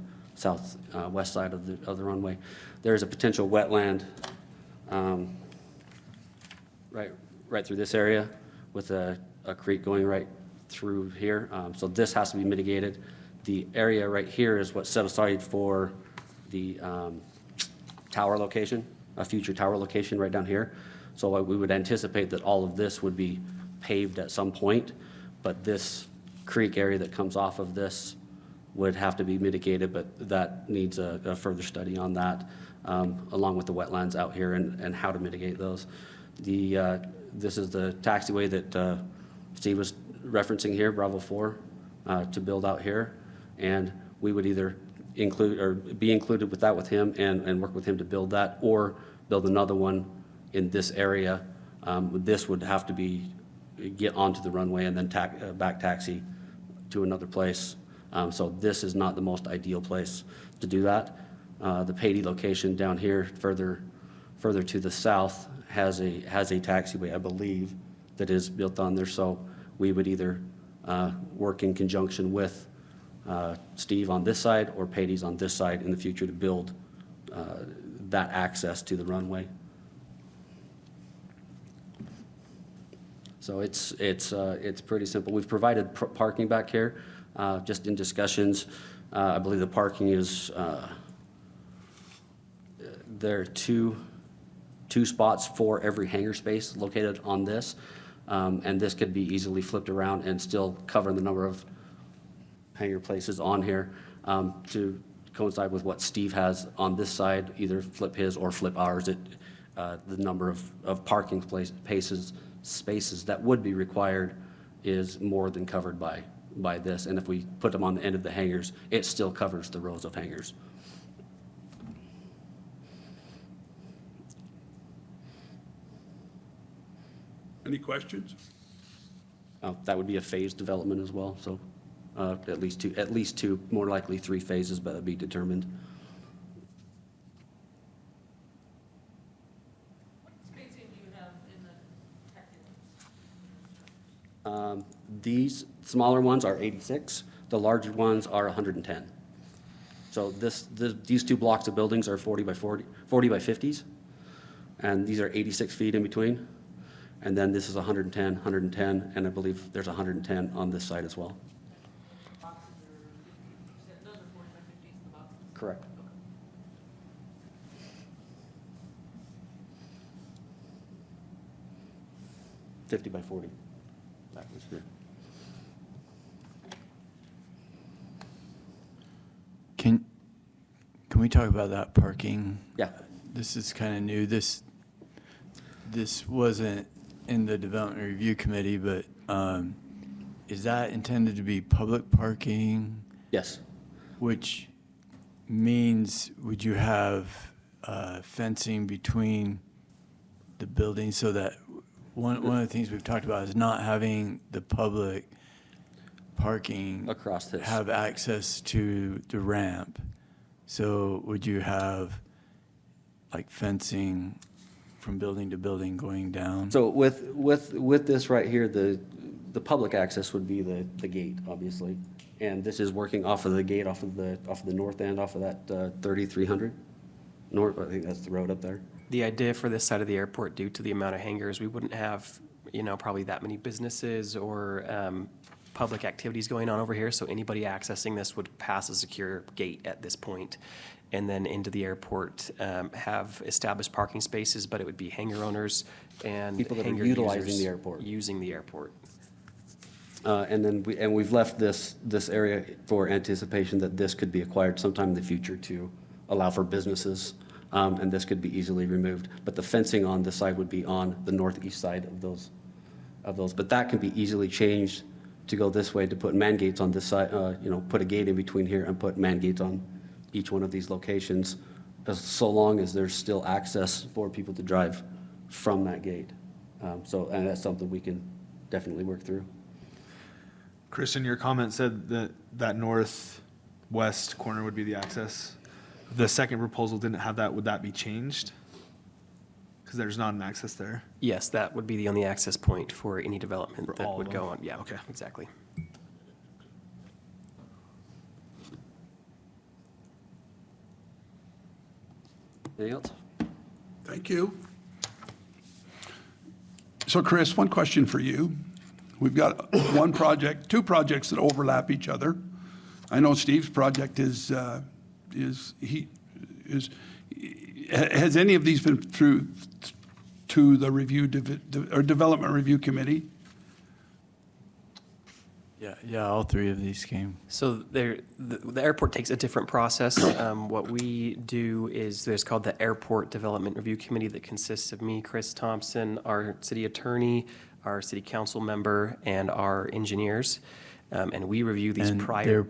side of the runway. There's a potential wetland right through this area with a creek going right through here. So this has to be mitigated. The area right here is what's set aside for the tower location, a future tower location right down here. So we would anticipate that all of this would be paved at some point, but this creek area that comes off of this would have to be mitigated, but that needs a further study on that, along with the wetlands out here and how to mitigate those. This is the taxiway that Steve was referencing here, Bravo 4, to build out here, and we would either include or be included with that with him and work with him to build that, or build another one in this area. This would have to get onto the runway and then back taxi to another place. So this is not the most ideal place to do that. The Patey location down here, further to the south, has a taxiway, I believe, that is built on there. So we would either work in conjunction with Steve on this side or Patey's on this side in the future to build that access to the runway. So it's pretty simple. We've provided parking back here, just in discussions. I believe the parking is, there are two spots for every hangar space located on this. And this could be easily flipped around and still cover the number of hangar places on here, to coincide with what Steve has on this side, either flip his or flip ours. The number of parking spaces that would be required is more than covered by this. And if we put them on the end of the hangars, it still covers the rows of hangars. Any questions? That would be a phased development as well, so at least two, more likely 3 phases, but that'd be determined. Spacing do you have in the these smaller ones are 86, the larger ones are 110. So these two blocks of buildings are 40 by 50s, and these are 86 feet in between. And then this is 110, 110, and I believe there's 110 on this side as well. Boxes are, those are 40 by 50s, the boxes? Correct. $50 by 40. That was good. Can we talk about that parking? Yeah. This is kind of new. This wasn't in the Development Review Committee, but is that intended to be public parking? Yes. Which means, would you have fencing between the buildings so that, one of the things we've talked about is not having the public parking Across this. have access to the ramp. So would you have like fencing from building to building going down? So with this right here, the public access would be the gate, obviously. And this is working off of the gate, off of the north end, off of that 3300 north, I think that's the road up there. The idea for this side of the airport, due to the amount of hangars, we wouldn't have, probably that many businesses or public activities going on over here. So anybody accessing this would pass a secure gate at this point, and then into the airport, have established parking spaces, but it would be hangar owners and People that are hangar utilizing users the airport. Using the airport. And then we've left this area for anticipation that this could be acquired sometime in the future to allow for businesses, and this could be easily removed. But the fencing on this side would be on the northeast side of those. But that can be easily changed to go this way, to put man gates on this side, put a gate in between here and put man gates on each one of these locations, so long as there's still access for people to drive from that gate. And that's something we can definitely work through. Kristen, your comment said that northwest corner would be the access. The second proposal didn't have that. Would that be changed? Because there's not an access there. Yes, that would be the only access point for any development For that all would of go them? on. Yeah, Okay. exactly. Anything else? Thank you. So Chris, one question for you. We've got two projects that overlap each other. I know Steve's project has any of these been through to the Development Review Committee? Yeah, all three of these came. So the airport takes a different process. What we do is there's called the Airport Development Review Committee that consists of me, Chris Thompson, our city attorney, our city council member, and our engineers. And we review these And prior,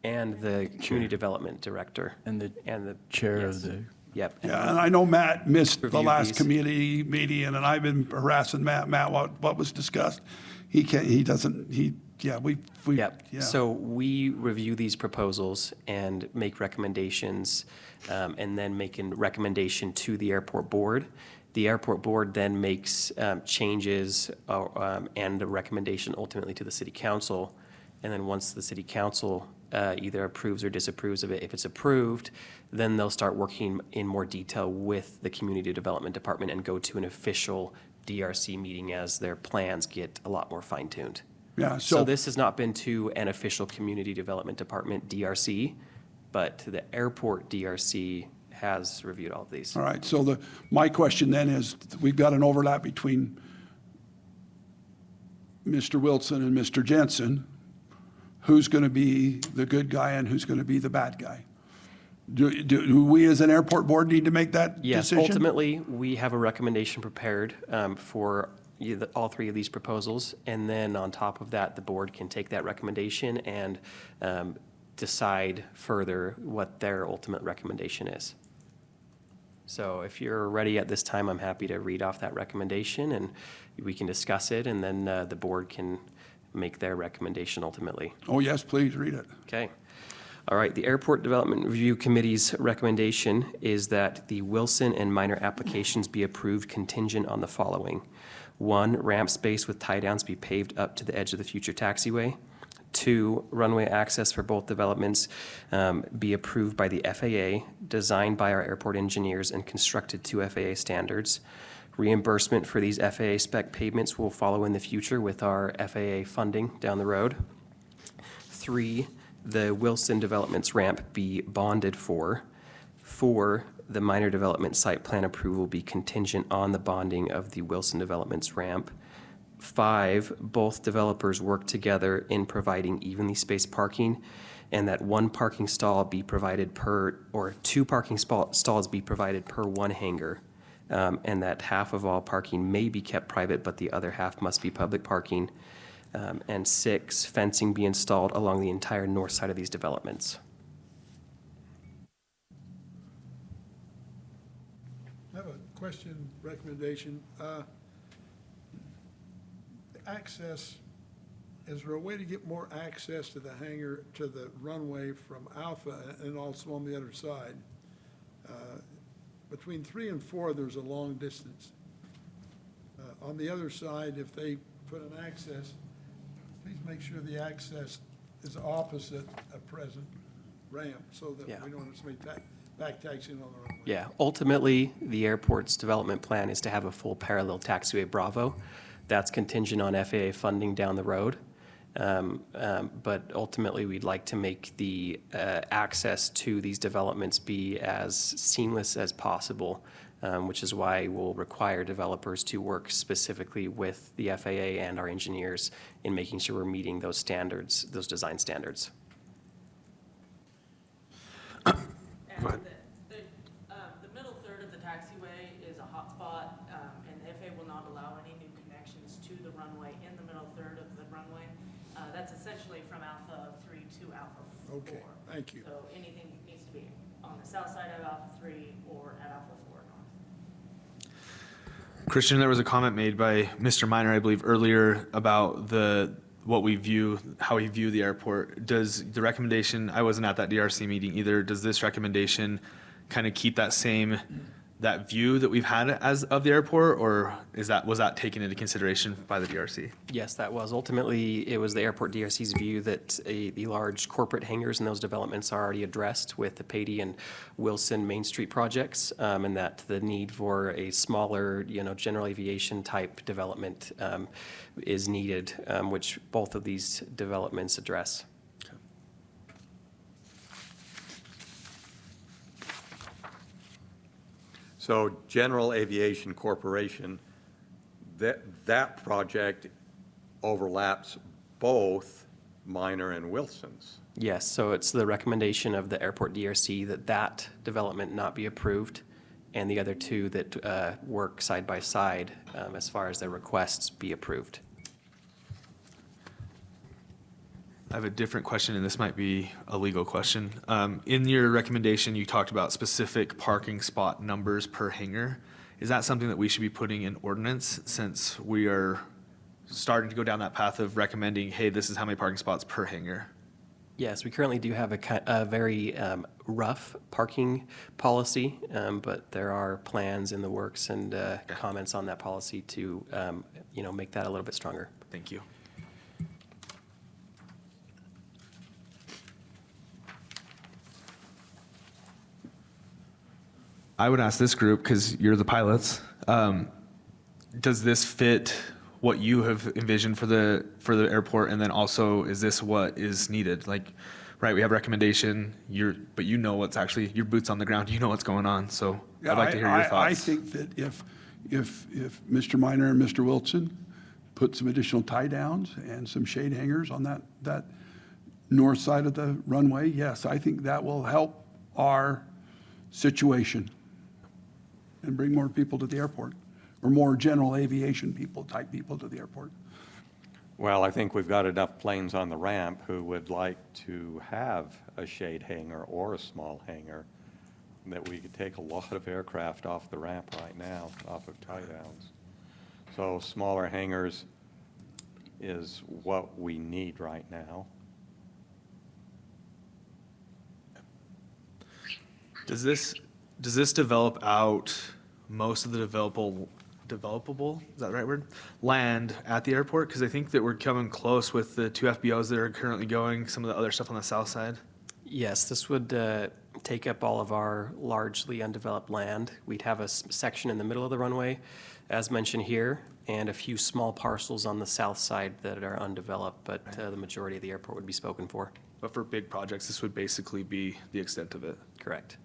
and the community development director. And the And chair yes. of the, Yep. Yeah, and I know Matt missed the Reviewed last these. committee meeting, and I've been harassing Matt, what was discussed? He can't, he doesn't, we. Yep. Yeah. So we review these proposals and make recommendations, and then make a recommendation to the airport board. The airport board then makes changes and a recommendation ultimately to the city council. And then once the city council either approves or disapproves of it, if it's approved, then they'll start working in more detail with the community development department and go to an official DRC meeting as their plans get a lot more fine-tuned. Yeah, So so, this has not been to an official community development department, DRC, but to the airport DRC has reviewed all of these. all right, so my question then is, we've got an overlap between Mr. Wilson and Mr. Jensen. Who's going to be the good guy and who's going to be the bad guy? Do we as an airport board need to make that Yes, decision? ultimately, we have a recommendation prepared for all three of these proposals. And then on top of that, the board can take that recommendation and decide further what their ultimate recommendation is. So if you're ready at this time, I'm happy to read off that recommendation and we can discuss it, and then the board can make their recommendation ultimately. Oh, yes, please, read it. Okay. All right, the Airport Development Review Committee's recommendation is that the Wilson and minor applications be approved contingent on the following. 1, ramp space with tie-downs be paved up to the edge of the future taxiway. 2, runway access for both developments be approved by the FAA, designed by our airport engineers, and constructed to FAA standards. Reimbursement for these FAA spec pavements will follow in the future with our FAA funding down the road. 3, the Wilson Developments ramp be bonded for. 4, the minor development site plan approval be contingent on the bonding of the Wilson Developments ramp. 5, both developers work together in providing evenly spaced parking, and that 1 parking stall be provided per, or 2 parking stalls be provided per 1 hangar, and that half of all parking may be kept private, but the other half must be public parking. And 6, fencing be installed along the entire north side of these developments. I have a question, recommendation. Access, is there a way to get more access to the hangar, to the runway from Alpha and also on the other side? Between 3 and 4, there's a long distance. On the other side, if they put an access, please make sure the access is opposite a present ramp so that Yeah. we don't have somebody back taxiing on the runway. Yeah, ultimately, the airport's development plan is to have a full parallel taxiway Bravo. That's contingent on FAA funding down the road. But ultimately, we'd like to make the access to these developments be as seamless as possible, which is why we'll require developers to work specifically with the FAA and our engineers in making sure we're meeting those standards, those design standards. And the middle third of the taxiway is a hotspot, and the FAA will not allow any new connections to the runway in the middle third of the runway. That's essentially from Alpha 3 to Alpha 4. Okay, thank you. So anything needs to be on the south side of Alpha 3 or at Alpha 4 north. Christian, there was a comment made by Mr. Minor, I believe, earlier about how we view the airport. Does the recommendation, I wasn't at that DRC meeting either, does this recommendation kind of keep that view that we've had as of the airport, or was that taken into consideration by the DRC? Yes, that was. Ultimately, it was the airport DRC's view that the large corporate hangars in those developments are already addressed with the Patey and Wilson Main Street projects, and that the need for a smaller, general aviation type development is needed, which both of these developments address. So General Aviation Corporation, that project overlaps both Minor and Wilson's. Yes, so it's the recommendation of the airport DRC that development not be approved, and the other two that work side by side as far as their requests be approved. I have a different question, and this might be a legal question. In your recommendation, you talked about specific parking spot numbers per hangar. Is that something that we should be putting in ordinance, since we are starting to go down that path of recommending, hey, this is how many parking spots per hangar? Yes, we currently do have a very rough parking policy, but there are plans in the works and comments on that policy to, make that a little bit stronger. Thank you. I would ask this group, because you're the pilots, does this fit what you have envisioned for the airport? And then also, is this what is needed? Like, right, we have recommendation, but you know what's actually, your boots on the ground, you know what's going on. So I'd like to hear your thoughts. I think that if Mr. Minor and Mr. Wilson put some additional tie downs and some shade hangers on that north side of the runway, yes, I think that will help our situation and bring more people to the airport, or more general aviation type people to the airport. Well, I think we've got enough planes on the ramp who would like to have a shade hangar or a small hangar, that we could take a lot of aircraft off the ramp right now, off of tie downs. So smaller hangars is what we need right now. Does this develop out most of the developable, is that the right word? Land at the airport, because I think that we're coming close with the 2 FBOs that are currently going, some of the other stuff on the south side. Yes, this would take up all of our largely undeveloped land. We'd have a section in the middle of the runway, as mentioned here, and a few small parcels on the south side that are undeveloped, but the majority of the airport would be spoken for. But for big projects, this would basically be the extent of it. Correct.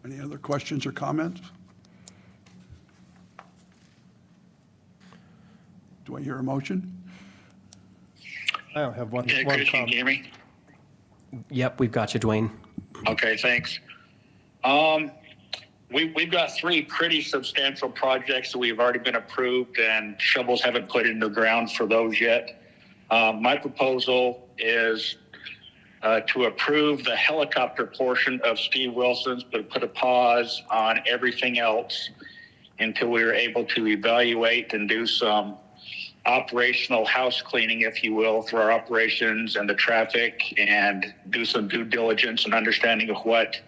Any other questions or comments? Do I hear a motion? I don't have one Yeah, Chris, can you comment. hear me? Yep, we've got you, Dwayne. Okay, thanks. We've got 3 pretty substantial projects that we've already been approved, and shovels haven't put into the ground for those yet. My proposal is to approve the helicopter portion of Steve Wilson's, but put a pause on everything else until we are able to evaluate and do some operational house cleaning, if you will, for our operations and the traffic, and do some due diligence and understanding of what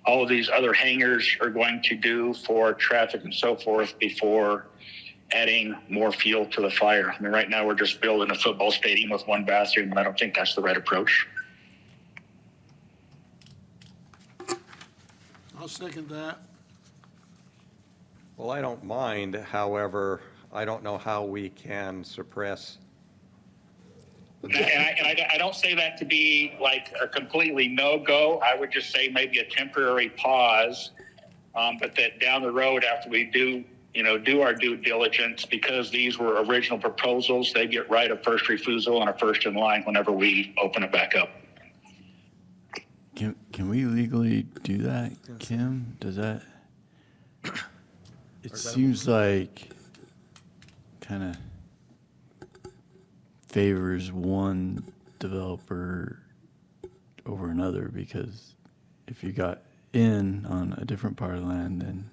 all of these other hangars are going to do for traffic and so forth before adding more fuel to the fire. I mean, right now we're just building a football stadium with 1 bathroom, and I don't think that's the right approach. I'll second that. Well, I don't mind, however, I don't know how we can suppress. And I don't say that to be like a completely no-go. I would just say maybe a temporary pause, but that down the road after we do our due diligence, because these were original proposals, they get right of first refusal and a first in line whenever we open it back up. Can we legally do that, Kim? Does that? It seems like kind of favors one developer over another, because if you got in on a different part of the land, then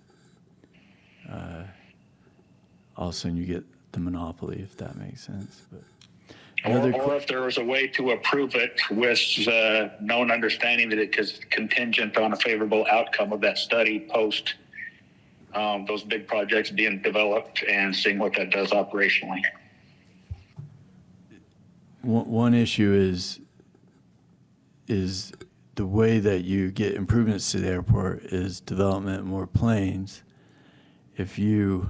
all of a sudden you get the monopoly, if that makes sense. But Or if there was a way to approve it with known understanding that it is contingent on a favorable outcome of that study post those big projects being developed and seeing what that does operationally. One issue is the way that you get improvements to the airport is development of more planes. If you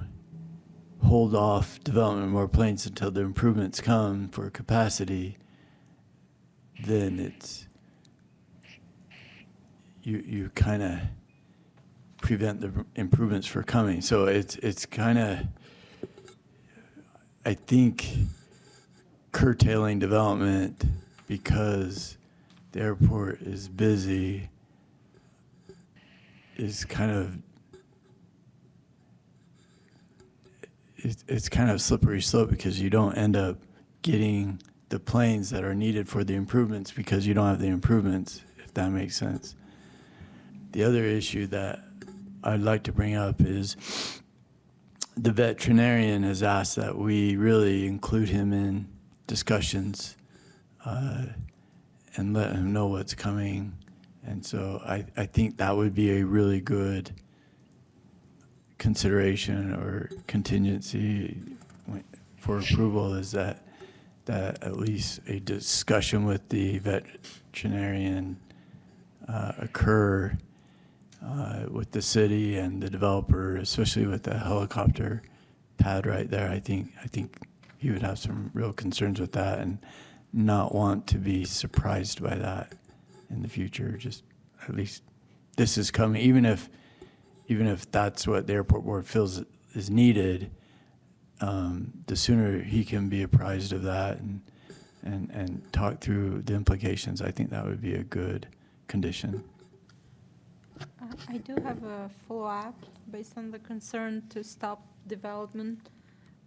hold off development of more planes until the improvements come for capacity, then it's you kind of prevent the improvements from coming. So it's kind of, I think, curtailing development because the airport is busy is kind of, it's kind of slippery slope, because you don't end up getting the planes that are needed for the improvements because you don't have the improvements, if that makes sense. The other issue that I'd like to bring up is the veterinarian has asked that we really include him in discussions and let him know what's coming. And so I think that would be a really good consideration or contingency for approval, is that at least a discussion with the veterinarian occur with the city and the developer, especially with the helicopter pad right there. I think he would have some real concerns with that and not want to be surprised by that in the future. Just at least this is coming, even if that's what the airport board feels is needed, the sooner he can be apprised of that and talk through the implications, I think that would be a good condition. I do have a follow-up based on the concern to stop development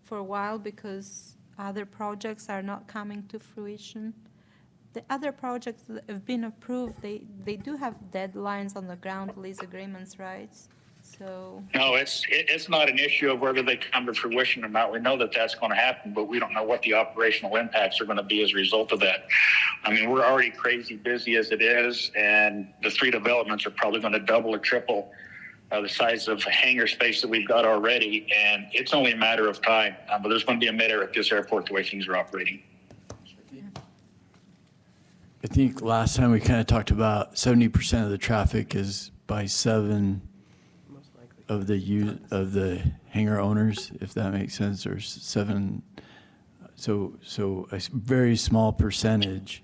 for a while because other projects are not coming to fruition. The other projects that have been approved, they do have deadlines on the ground lease agreements, right? So, No, it's not an issue of whether they come to fruition or not. We know that that's going to happen, but we don't know what the operational impacts are going to be as a result of that. I mean, we're already crazy busy as it is, and the 3 developments are probably going to double or triple the size of hangar space that we've got already, and it's only a matter of time. But there's going to be a matter at this airport the way things are operating. I think last time we kind of talked about 70% of the traffic is by 7 of the hangar owners, if that makes sense, or 7. So a very small percentage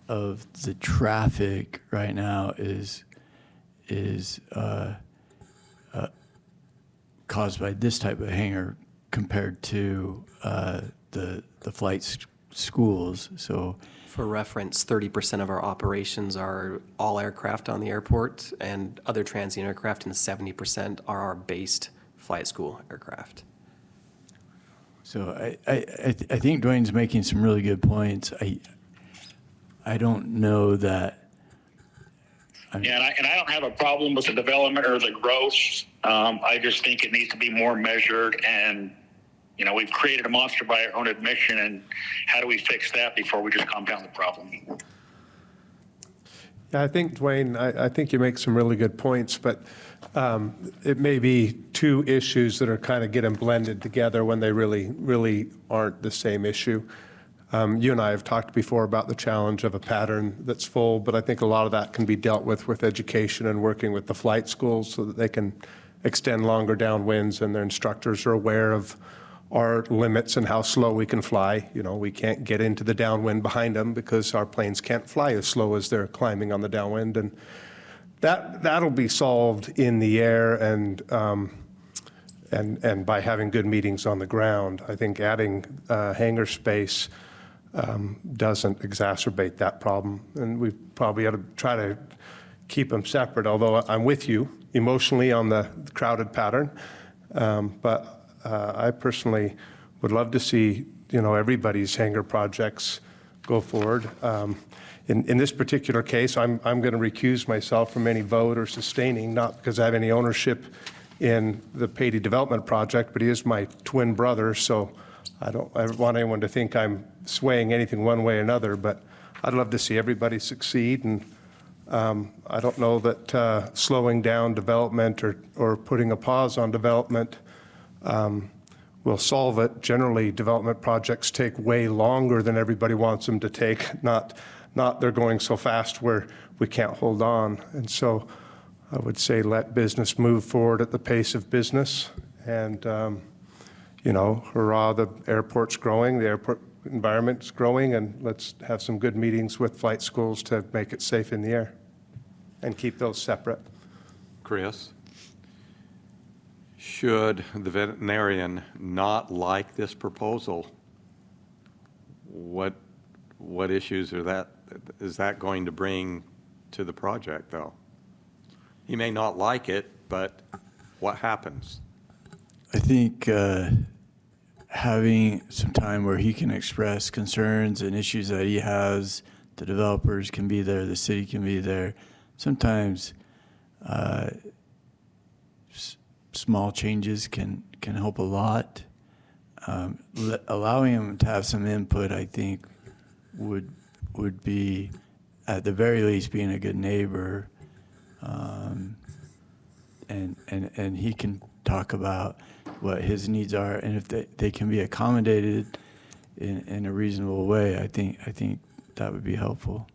of the traffic right now is caused by this type of hangar compared to the flight schools. So For reference, 30% of our operations are all aircraft on the airport and other transient aircraft, and 70% are our based flight school aircraft. So I think Dwayne's making some really good points. I don't know that. Yeah, and I don't have a problem with the development or the growth. I just think it needs to be more measured, and we've created a monster by our own admission, and how do we fix that before we just compound the problem? Yeah, I think, Dwayne, I think you make some really good points, but it may be 2 issues that are kind of getting blended together when they really aren't the same issue. You and I have talked before about the challenge of a pattern that's full, but I think a lot of that can be dealt with education and working with the flight schools so that they can extend longer downwinds and their instructors are aware of our limits and how slow we can fly. We can't get into the downwind behind them because our planes can't fly as slow as they're climbing on the downwind. And that'll be solved in the air and by having good meetings on the ground. I think adding hangar space doesn't exacerbate that problem. And we probably ought to try to keep them separate, although I'm with you emotionally on the crowded pattern. But I personally would love to see, everybody's hangar projects go forward. In this particular case, I'm going to recuse myself from any vote or sustaining, not because I have any ownership in the Patey Development Project, but he is my twin brother, so I don't want anyone to think I'm swaying anything one way or another, but I'd love to see everybody succeed, and I don't know that slowing down development or putting a pause on development will solve it. Generally, development projects take way longer than everybody wants them to take, not they're going so fast where we can't hold on. And so I would say let business move forward at the pace of business. And, hurrah, the airport's growing, the airport environment's growing, and let's have some good meetings with flight schools to make it safe in the air and keep those separate. Chris, should the veterinarian not like this proposal, what issues is that going to bring to the project, though? He may not like it, but what happens? I think having some time where he can express concerns and issues that he has, the developers can be there, the city can be there. Sometimes small changes can help a lot. Allowing him to have some input, I think, would be, at the very least, being a good neighbor. And he can talk about what his needs are, and if they can be accommodated in a reasonable way, I think that would be helpful.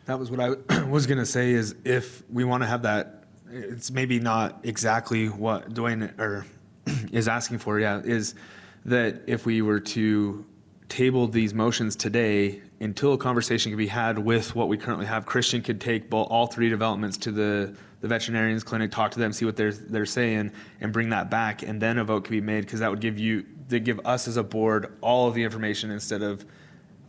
That was what I was going to say, is if we want to have that, it's maybe not exactly what Dwayne is asking for, is that if we were to table these motions today until a conversation can be had with what we currently have, Christian could take all 3 developments to the veterinarian's clinic, talk to them, see what they're saying, and bring that back, and then a vote could be made, because that would give us as a board all of the information instead of,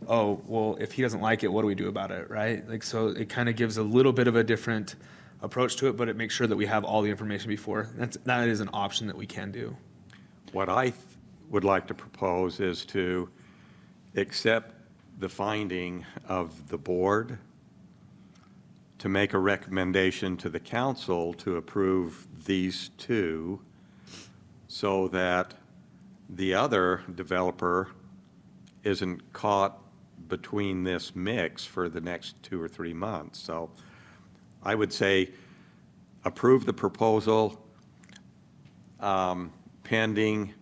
oh, well, if he doesn't like it, what do we do about it, right? So it kind of gives a little bit of a different approach to it, but it makes sure that we have all the information before. That is an option that we can do. What I would like to propose is to accept the finding of the board to make a recommendation to the council to approve these two so that the other developer isn't caught between this mix for the next 2 or 3 months. So I would say approve the proposal pending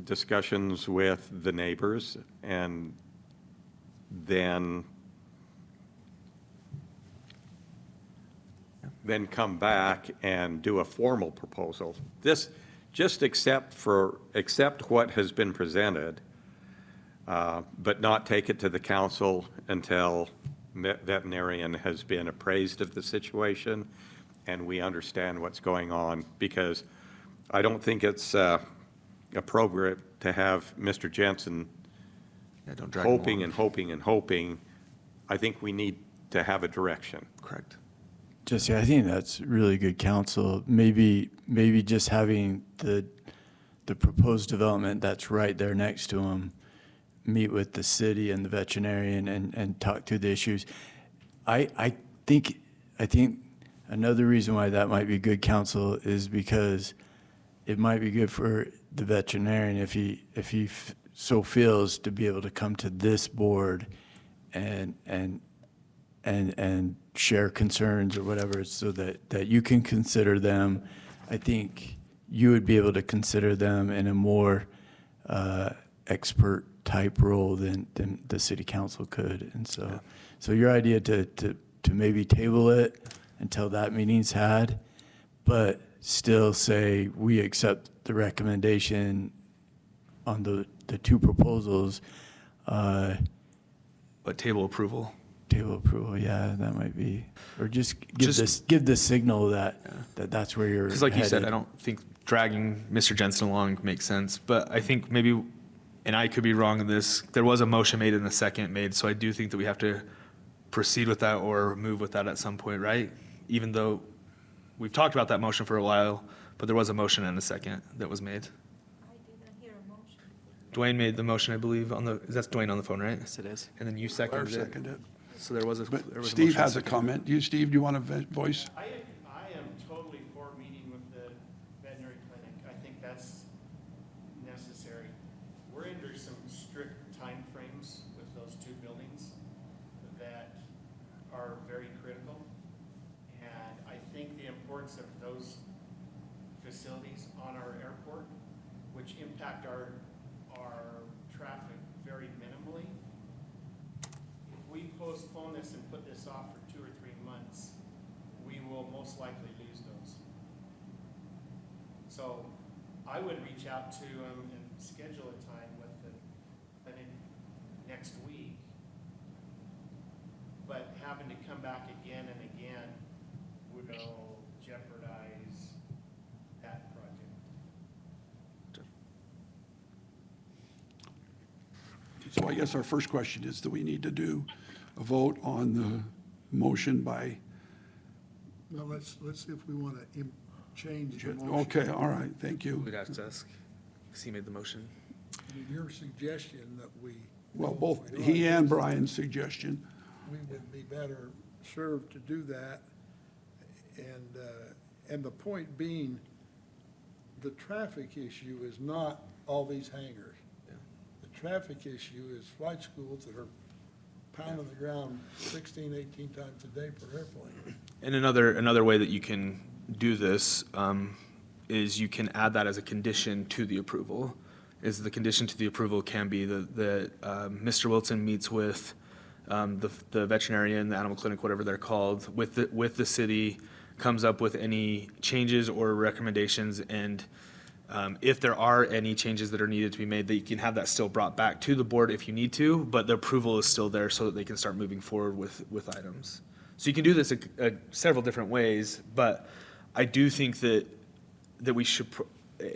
discussions with the neighbors, and then come back and do a formal proposal. This, just accept what has been presented, but not take it to the council until veterinarian has been appraised of the situation and we understand what's going on, because I don't think it's appropriate to have Mr. Jensen don't drag him hoping along. and hoping and hoping. I think we need to have a direction. Correct. Jesse, I think that's really good counsel. Maybe just having the proposed development that's right there next to them, meet with the city and the veterinarian and talk through the issues. I think another reason why that might be good counsel is because it might be good for the veterinarian if he so feels to be able to come to this board and share concerns or whatever, so that you can consider them. I think you would be able to consider them in a more expert type role than the city council could. And so your idea to maybe table it until that meeting's had, but still say we accept the recommendation on the two proposals. But table approval. Table approval, yeah, that might be, or just give the signal that's where you're Because like you said, headed. I don't think dragging Mr. Jensen along makes sense, but I think maybe, and I could be wrong in this, there was a motion made and a second made, so I do think that we have to proceed with that or move with that at some point, right? Even though we've talked about that motion for a while, but there was a motion and a second that was made. I didn't hear a motion. Dwayne made the motion, I believe, that's Dwayne on the phone, right? Yes, it is. And then you Blair seconded it. seconded it. So there was a But motion. Steve has a second. comment. Steve, do you want to voice? I am totally for meeting with the veterinary clinic. I think that's necessary. We're under some strict timeframes with those two buildings that are very critical. And I think the importance of those facilities on our airport, which impact our traffic very minimally. If we postpone this and put this off for 2 or 3 months, we will most likely lose those. So I would reach out to them and schedule a time with the clinic next week. But having to come back again and again would jeopardize that project. So I guess our first question is, do we need to do a vote on the motion by? Now, let's see if we want to change the motion. Okay, all right, thank you. We'd have to ask, because he made the motion. I mean, your suggestion that we. Well, both he and Brian's suggestion. We would be better served to do that. And the point being, the traffic issue is not all these hangars. The traffic issue is flight schools that are pounding the ground 16, 18 times a day per airplane. And another way that you can do this is you can add that as a condition to the approval. Is the condition to the approval can be that Mr. Wilson meets with the veterinarian, the animal clinic, whatever they're called, with the city, comes up with any changes or recommendations, and if there are any changes that are needed to be made, that you can have that still brought back to the board if you need to, but the approval is still there so that they can start moving forward with items. So you can do this several different ways, but I do think that we should,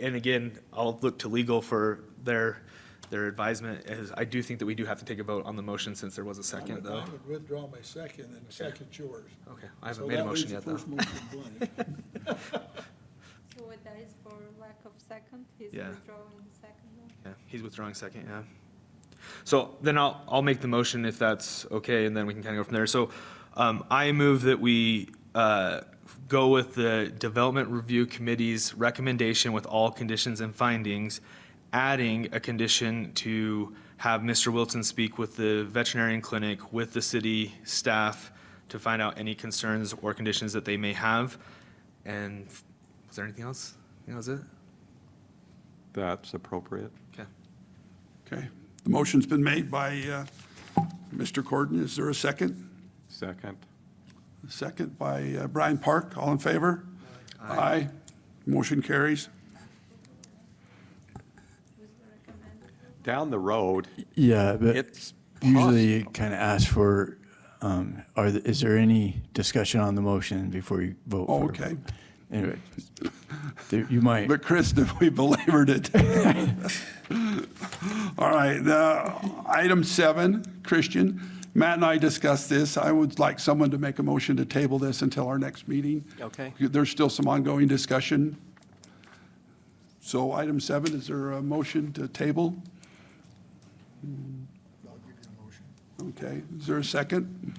and again, I'll look to legal for their advisement, as I do think that we do have to take a vote on the motion since there was a second, though. I would withdraw my second and second yours. Okay, I haven't made a motion yet, though. So that leaves the first motion blank. So what that is for lack of second, he's Yeah. withdrawing the second one? Yeah, he's withdrawing second, yeah. So then I'll make the motion if that's okay, and then we can kind of go from there. So I move that we go with the Development Review Committee's recommendation with all conditions and findings, adding a condition to have Mr. Wilson speak with the veterinarian clinic, with the city staff, to find out any concerns or conditions that they may have. And was there anything else? I think that was it. That's appropriate. Okay. Okay. The motion's been made by Mr. Corden. Is there a second? Second. Second by Brian Park. All in favor? Aye. Motion carries. Down the road, Yeah, but it's usually you kind of ask for, is there any discussion on the motion before you vote? Oh, for- okay. Anyway, you might. But Chris, we belabored it. All right, item 7, Christian. Matt and I discussed this. I would like someone to make a motion to table this until our next meeting. Okay. There's still some ongoing discussion. So item 7, is there a motion to table? Okay, is there a second?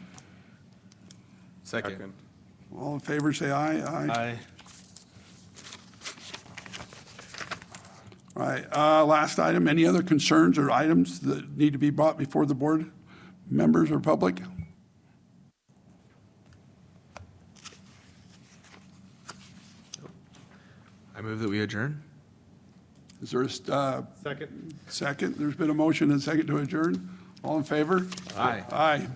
Second. All in favor, say aye. Aye. All right, last item, any other concerns or items that need to be brought before the board members or public? I move that we adjourn. Is there a Second? second? There's been a motion and a second to adjourn. All in favor? Aye. Aye.